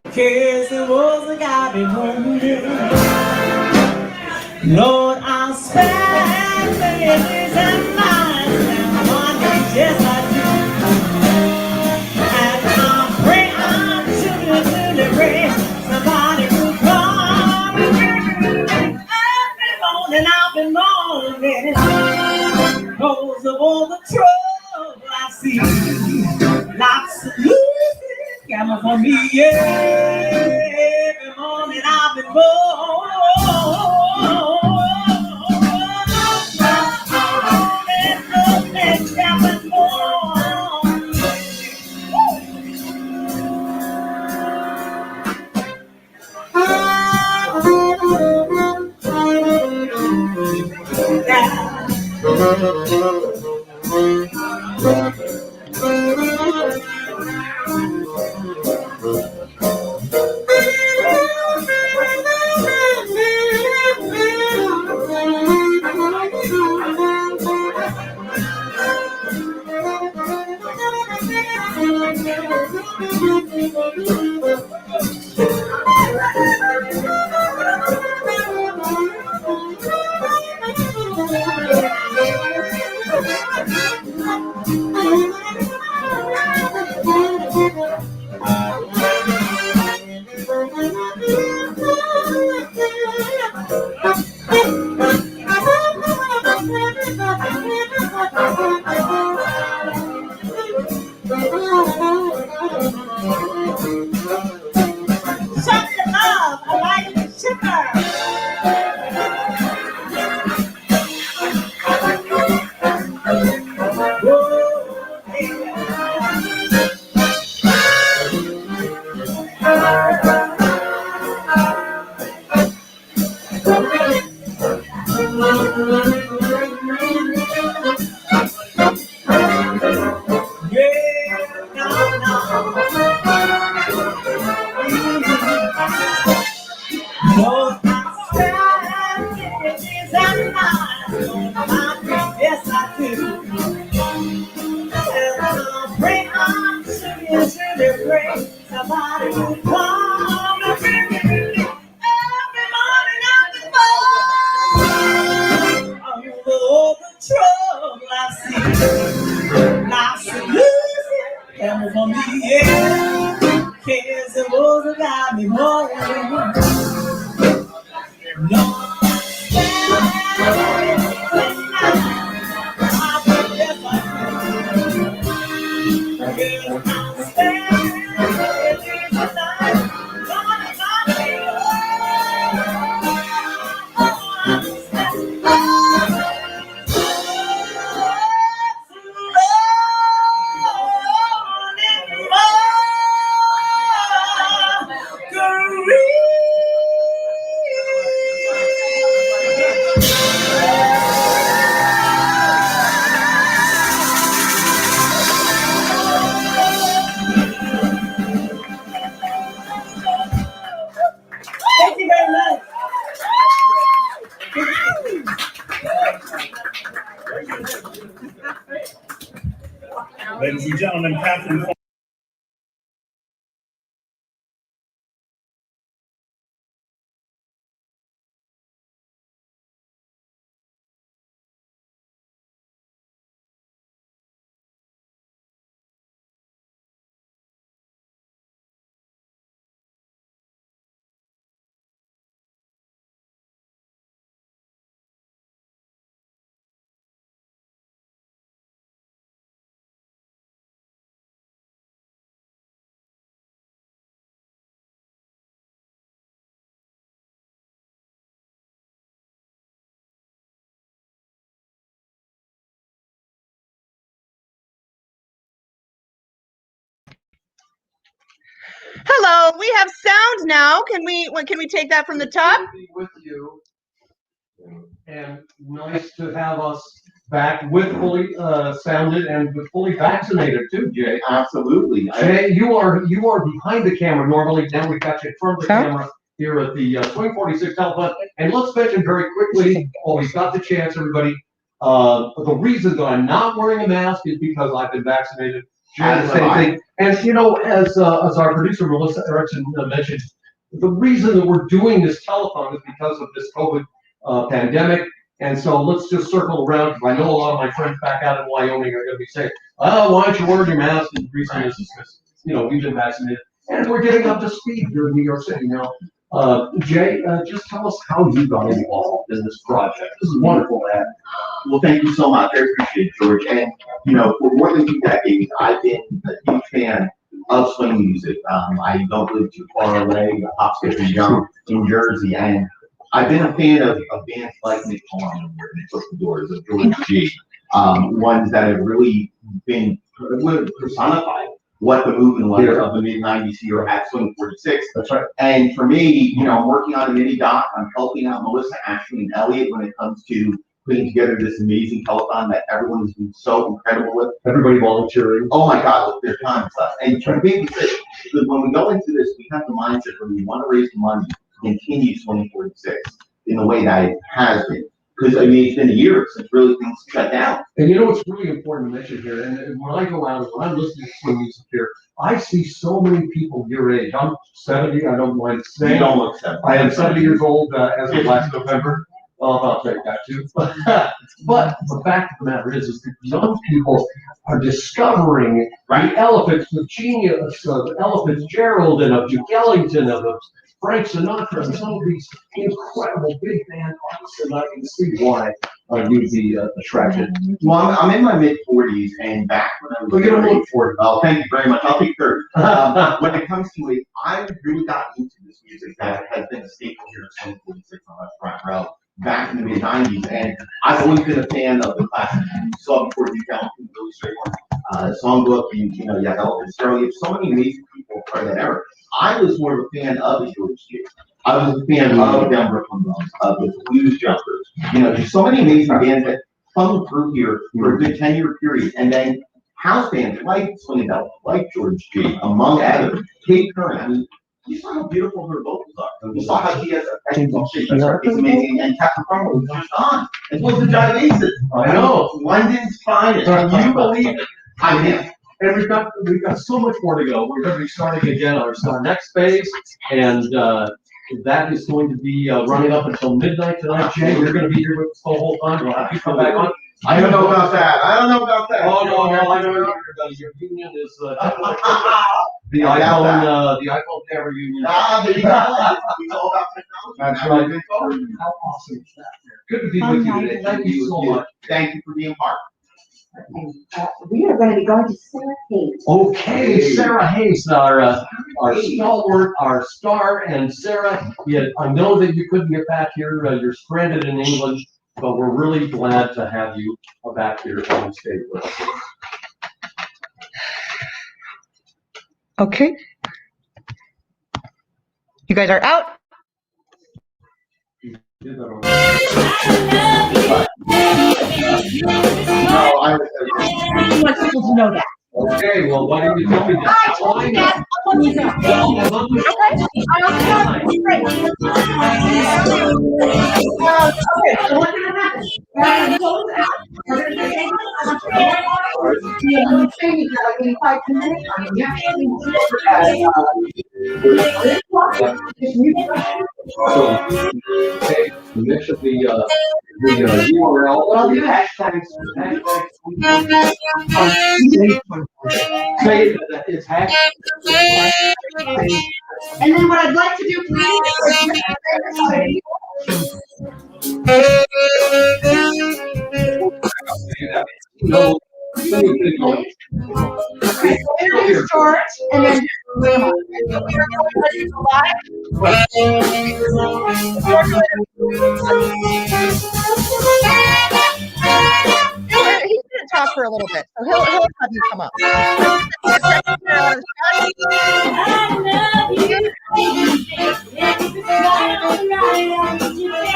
Cause the walls that got me hungry. Lord, I'll spend days and nights and wondering just like you. And I pray, I'm truly pray somebody will come. Every morning I've been mourning, cause of all the trouble I see. Lots of losing coming for me, yeah. Every morning I've been born. Yes, I do. And I pray I'm really pray somebody will come and bring me every morning at the phone. All the trouble I see, lots of losing, coming for me, yeah. Cares and woes about me more than Lord, thank you very much. Ladies and gentlemen, Catherine. Hello, we have sound now. Can we take that from the top? With you, and nice to have us back with fully sounded and with fully vaccinated too, Jay. Absolutely. Jay, you are behind the camera normally. Now we've got you in front of the camera here at the Swing 46 Telethon. And let's mention very quickly, while we've got the chance, everybody, the reason that I'm not wearing a mask is because I've been vaccinated. Jay, the same thing. And you know, as our producer Melissa Erickson mentioned, the reason that we're doing this telethon is because of this COVID pandemic. And so let's just circle around, because I know a lot of my friends back out in Wyoming are going to be saying, oh, why aren't you wearing your mask? And the reason is because, you know, we've been vaccinated. And we're getting up to speed here in New York City now. Jay, just tell us how you got involved in this project. This is wonderful, man. Well, thank you so much. I appreciate it, George. And, you know, for more than 2 decades, I've been a huge fan of swing music. I don't live too far away, hop, skip, and jump in Jersey. And I've been a fan of bands like Nick Horn and Took the Doors, of George G. Ones that have really been personified what the movement was of the mid-90s here at Swing 46. That's right. And for me, you know, I'm working on a mini doc. I'm helping out Melissa, Ashley, and Elliot when it comes to putting together this amazing telethon that everyone has been so incredible with. Everybody volunteering. Oh my God, look, there's time left. And to be because when we go into this, we have the mindset when we want to raise money to continue Swing 46 in the way that it has been. Because I mean, it's been a year since really things shut down. And you know what's really important to mention here, and when I go out, when I'm listening to swing music here, I see so many people your age. I'm 70, I don't mind saying. You don't look 70. I am 70 years old as of last November. I'll take that too. But the fact of the matter is that young people are discovering the Elephants, the genius of Ella Fitzgerald and of Duke Ellington, of Frank Sinatra, and some of these incredible big band artists, and I can see why you'd be attracted. Well, I'm in my mid-40s, and back when I was Look at him, 40. Oh, thank you very much. I'll take 30. When it comes to it, I really got into this music that has been a staple here at Swing 46 on the front row back in the mid-90s, and I've always been a fan of the classic. You saw before you found really Strayhorn songbook, and you know, yeah, Ella Fitzgerald. So many amazing people from that era. I was more of a fan of the George G. I was a fan of Denver Fundraising, of the Blues Jumpers. You know, there's so many amazing bands that come through here for a good 10-year period, and then house bands like Swing Adele, like George G, among others. Kate Curran. I mean, you saw how beautiful her vocals are. You saw how she has a technical shape. It's amazing. And Captain Carmel was just on. As well as the John Aces. I know. London's finest. Can you believe it? I can't. And we've got so much more to go. We're going to be starting again our next phase, and that is going to be running up until midnight tonight. Jay, you're going to be here with us the whole time. We'll have you come back on. I don't know about that. I don't know about that. Oh no, I know your union is the iPhone camera union. There you go. It's all about technology. That's right. How awesome is that? Good to be with you today. Thank you so much. Thank you for being part. We are going to be going to Sarah Hayes. Okay, Sarah Hayes, our stalwart, our star, and Sarah, I know that you couldn't get back here. You're stranded in England, but we're really glad to have you back here on stage with us. Okay. You guys are out. No, I want people to know that. Okay, well, why don't you tell me that? I told you that. Okay, so what's going to happen? We're going to close out. We're going to take like in 5 minutes. I mean, you Okay, mention the URL. Well, do hashtags. Say that it's hashtag. And then what I'd like to do, please, No. introduce George, and then we are going he's going to talk for a little bit, so he'll have you come up.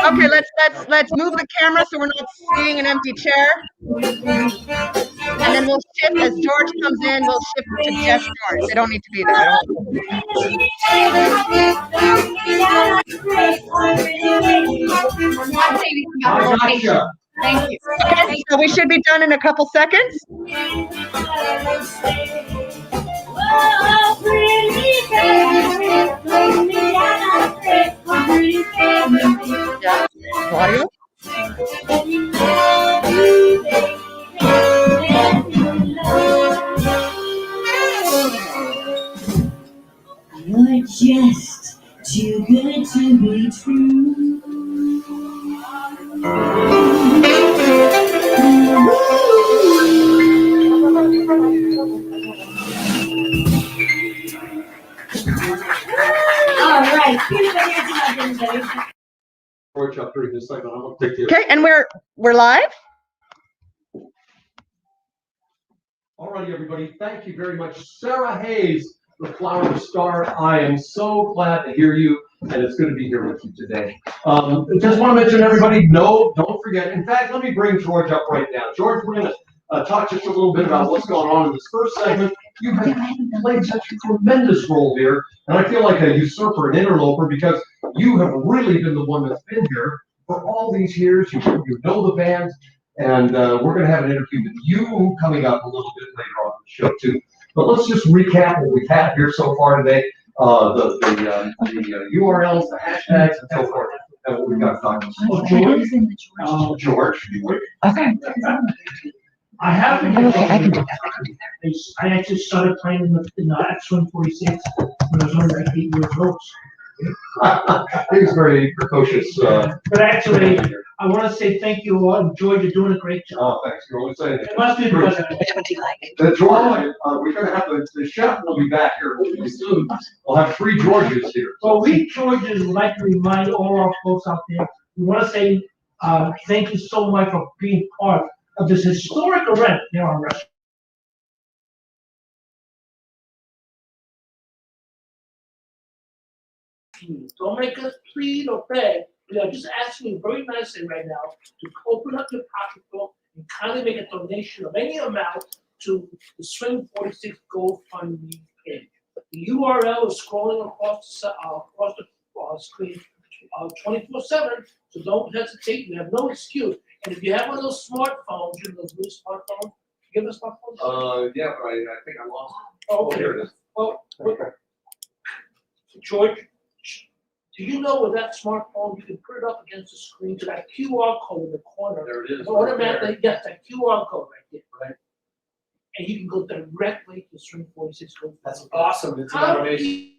Okay, let's move the camera so we're not seeing an empty chair. And then we'll shift as George comes in, we'll shift to just George. They don't need to be there. Thank you. Okay, so we should be done in a couple seconds. Yeah. Audio. You're just too good to be true. All right. Workshop during this segment. I'm going to take the. Okay, and we're live. All righty, everybody. Thank you very much, Sarah Hayes, the Flower Star. I am so glad to hear you, and it's good to be here with you today. Just want to mention, everybody, no, don't forget. In fact, let me bring George up right now. George, we're going to talk just a little bit about what's going on in this first segment. You have played such a tremendous role here, and I feel like a usurper, an interloper, because you have really been the one that's been here for all these years. You know the band, and we're going to have an interview with you coming up a little bit later on the show too. But let's just recap what we've had here so far today: the URLs, the hashtags, and so forth. And what we've got talking about. George. Okay. I have been. Okay, I can do that. I actually started playing in the Swing 46 when I was only like 8 years old. He was very precocious. But actually, I want to say thank you all. George, you're doing a great job. Oh, thanks. You're always saying It must be because of Which one do you like? George, we're going to have the chef will be back here really soon. We'll have 3 Georges here. Well, we Georges would like to remind all our folks out there. We want to say thank you so much for being part of this historic event here on Rest. you. Don't make us plead or beg. We are just asking you very nicely right now to open up your pocketbook and kindly make a donation of any amount to the Swing 46 GoFundMe page. The URL is scrolling across the screen 24/7, so don't hesitate. You have no excuse. And if you have one of those smartphones, you know, those new smartphones, you have a smartphone? Yeah, but I think I lost it. Oh, okay. Here it is. Well, George, do you know with that smartphone, you can put it up against the screen to that QR code in the corner? There it is. Automatically, yes, that QR code right there, right? And you can go directly to Swing 46. That's awesome. It's How information.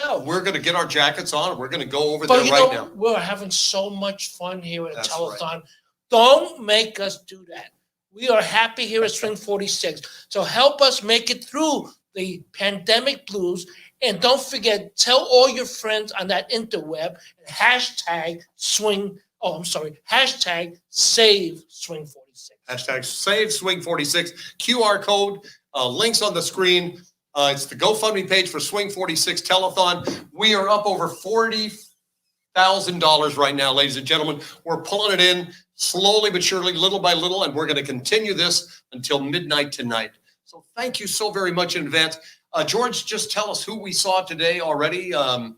No. We're going to get our jackets on. We're going to go over But there you right know, now. we're having so much fun here at That's Telethon. right. Don't make us do that. We are happy here at Swing 46. So help us make it through the pandemic blues. And don't forget, tell all your friends on that interweb, hashtag save Swing 46. Hashtag save Swing 46. QR code, links on the screen. It's the GoFundMe page for Swing 46 Telethon. We are up over $40,000 right now, ladies and gentlemen. We're pulling it in slowly but surely, little by little, and we're going to continue this until midnight tonight. So thank you so very much in advance. George, just tell us who we saw today already. Your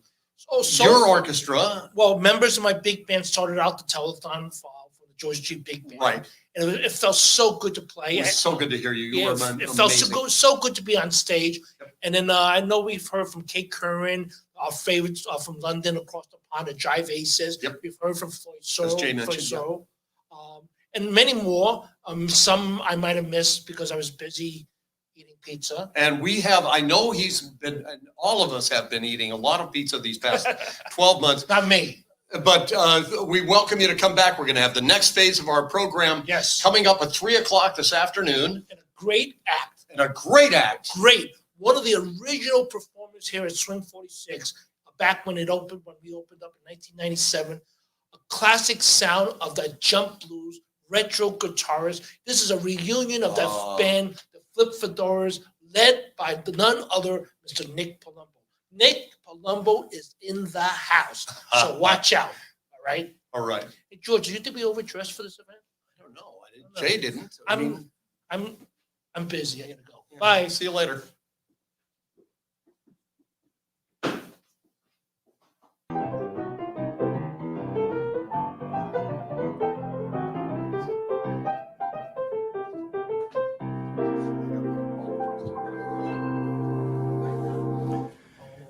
orchestra. Well, members of my big band started out the Telethon for the George G. Big Band. Right. And it felt so good to play. It was so good to hear you. You Yeah, were it amazing. felt so good to be on stage. And then I know we've heard from Kate Curran, our favorites from London across the pond, the Jive Aces. We've heard from Floyd Searle, and many more. Some I might have missed because I was busy eating pizza. And we have, I know he's been, and all of us have been eating a lot of pizza these past 12 months. Not me. But we welcome you to come back. We're going to have the next phase of our program coming up at 3 o'clock this afternoon. And a great act. Great. One of the original performers here at Swing 46, back when we opened up in 1997, a classic sound of the jump blues, retro guitarist. This is a reunion of that band, the Flip Fedoras, led by none other Mr. Nick Palumbo. Nick Palumbo is in the house, so watch out. All right. All right. Hey, George, did you think we overdressed for this event? I don't know. Jay didn't. I'm busy. I gotta go. Bye. See you later.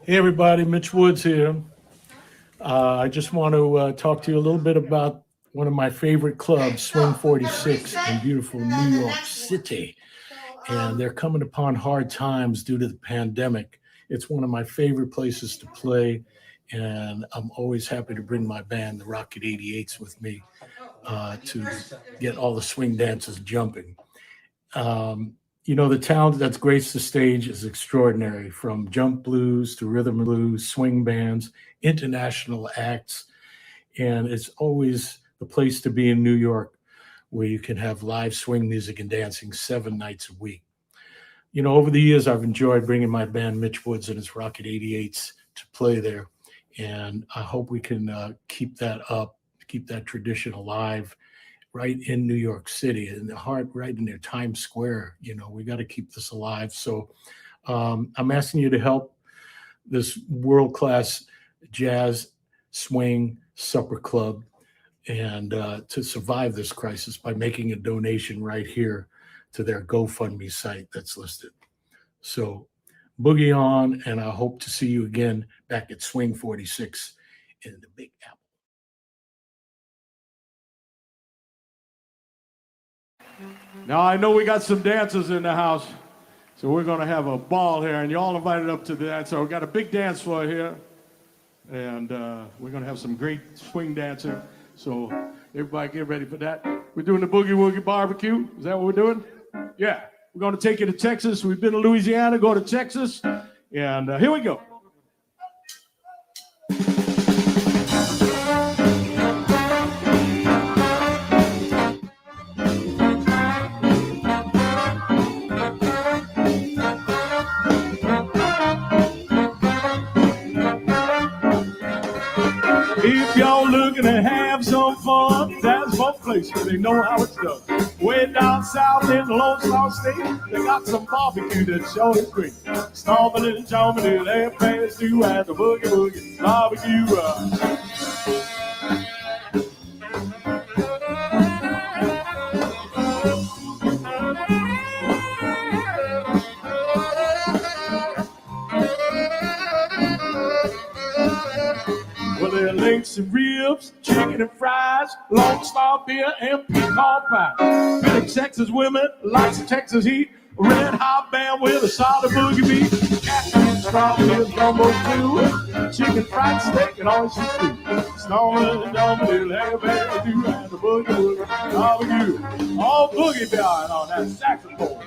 Hey everybody, Mitch Woods here. I just want to talk to you a little bit about one of my favorite clubs, Swing 46 in beautiful New York City. And they're coming upon hard times due to the pandemic. It's one of my favorite places to play. And I'm always happy to bring my band, the Rocket 88s, with me to get all the swing dances jumping. You know, the talent that's graced the stage is extraordinary, from jump blues to rhythm blues, swing bands, international acts. And it's always the place to be in New York, where you can have live swing music and dancing 7 nights a week. You know, over the years, I've enjoyed bringing my band, Mitch Woods and his Rocket 88s, to play there. And I hope we can keep that up, keep that tradition alive, right in New York City, in the heart, right in their Times Square. You know, we got to keep this alive. So I'm asking you to help this world-class jazz swing supper club and to survive this crisis by making a donation right here to their GoFundMe site that's listed. So boogie on, and I hope to see you again back at Swing 46 in the Big Apple. Now, I know we got some dancers in the house, so we're going to have a ball here, and you're all invited up to the dance. So we've got a big dance floor here, and we're going to have some great swing dancing. So everybody get ready for that. We're doing the Boogie Woogie Barbecue. Is that what we're doing? Yeah. We're going to take you to Texas. We've been to Louisiana, go to Texas, and here we go. place where they know how it's done. Way down south in the Lone Star State, they got some barbecue that sure is great. Stomping and jumping till half past 2 at the boogie woogie barbecue. Well, there are links and ribs, chicken and fries, Lone Star beer and pecan pie. Pretty Texas women, lots of Texas heat, red hot band with a solid boogie beat. Catfish, strawberry, gumbo too, chicken fried steak and oyster stew. Snoring and dumbing till half past 2 at the boogie woogie barbecue. All boogie down on that saxophone.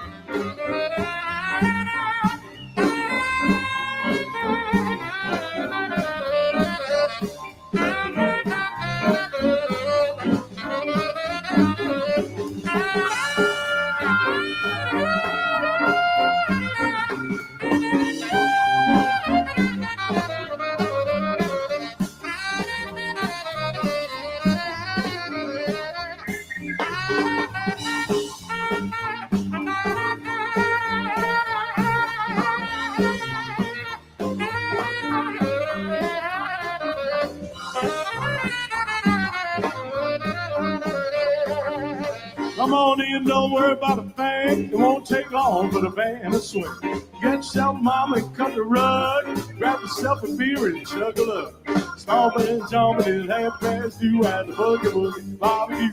Come on in, don't worry about a thing. It won't take long for the band to swing. Get yourself, mama, and cut the rug. Grab yourself a beer and chug a lug. Stomping and jumping till half past 2 at the boogie woogie barbecue.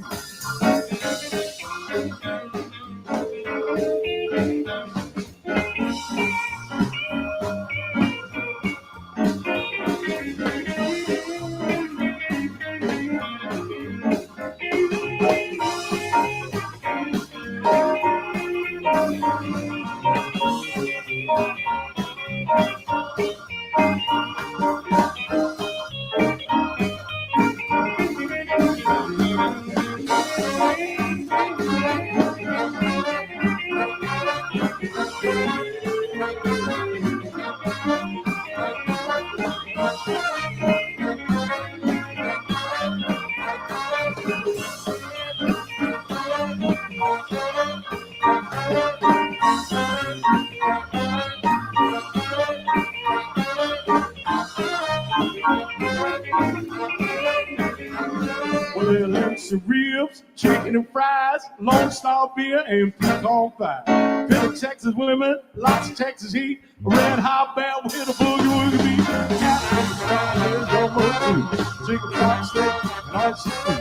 Well, there are links and ribs, chicken and fries, Lone Star beer and pecan pie. Pretty Texas women, lots of Texas heat, red hot band with a boogie woogie beat. Catfish, strawberry, gumbo too, chicken fried steak and oyster stew.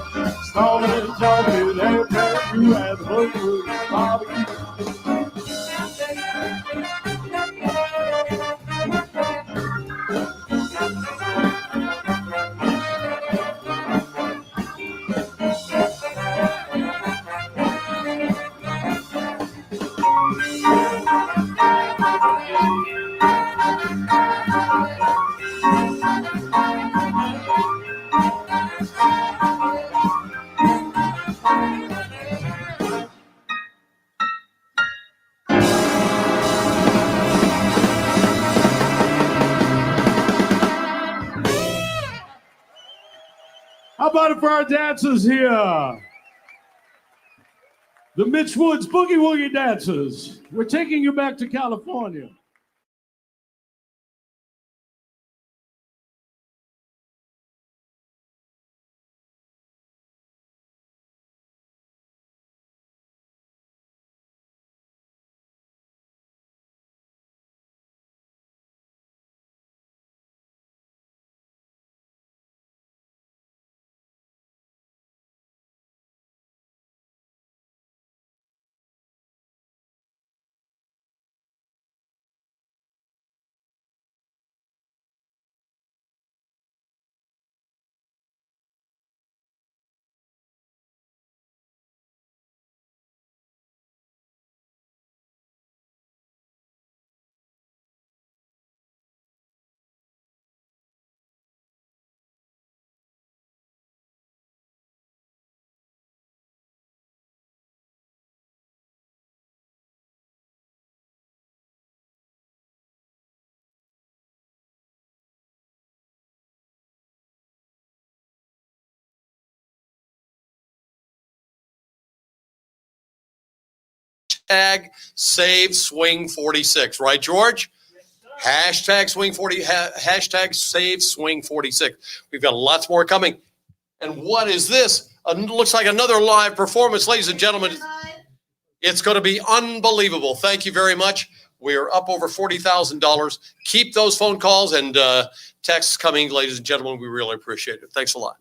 Stomping and jumping till half past 2 at the boogie woogie barbecue. How about it for our dancers here? The Mitch Woods Boogie Woogie dancers. We're taking you back to California. hashtag Save Swing 46. Right, George? Hashtag Swing 40, hashtag Save Swing 46. We've got lots more coming. And what is this? Looks like another live performance, ladies and gentlemen. It's going to be unbelievable. Thank you very much. We are up over $40,000. Keep those phone calls and texts coming, ladies and gentlemen. We really appreciate it. Thanks a lot.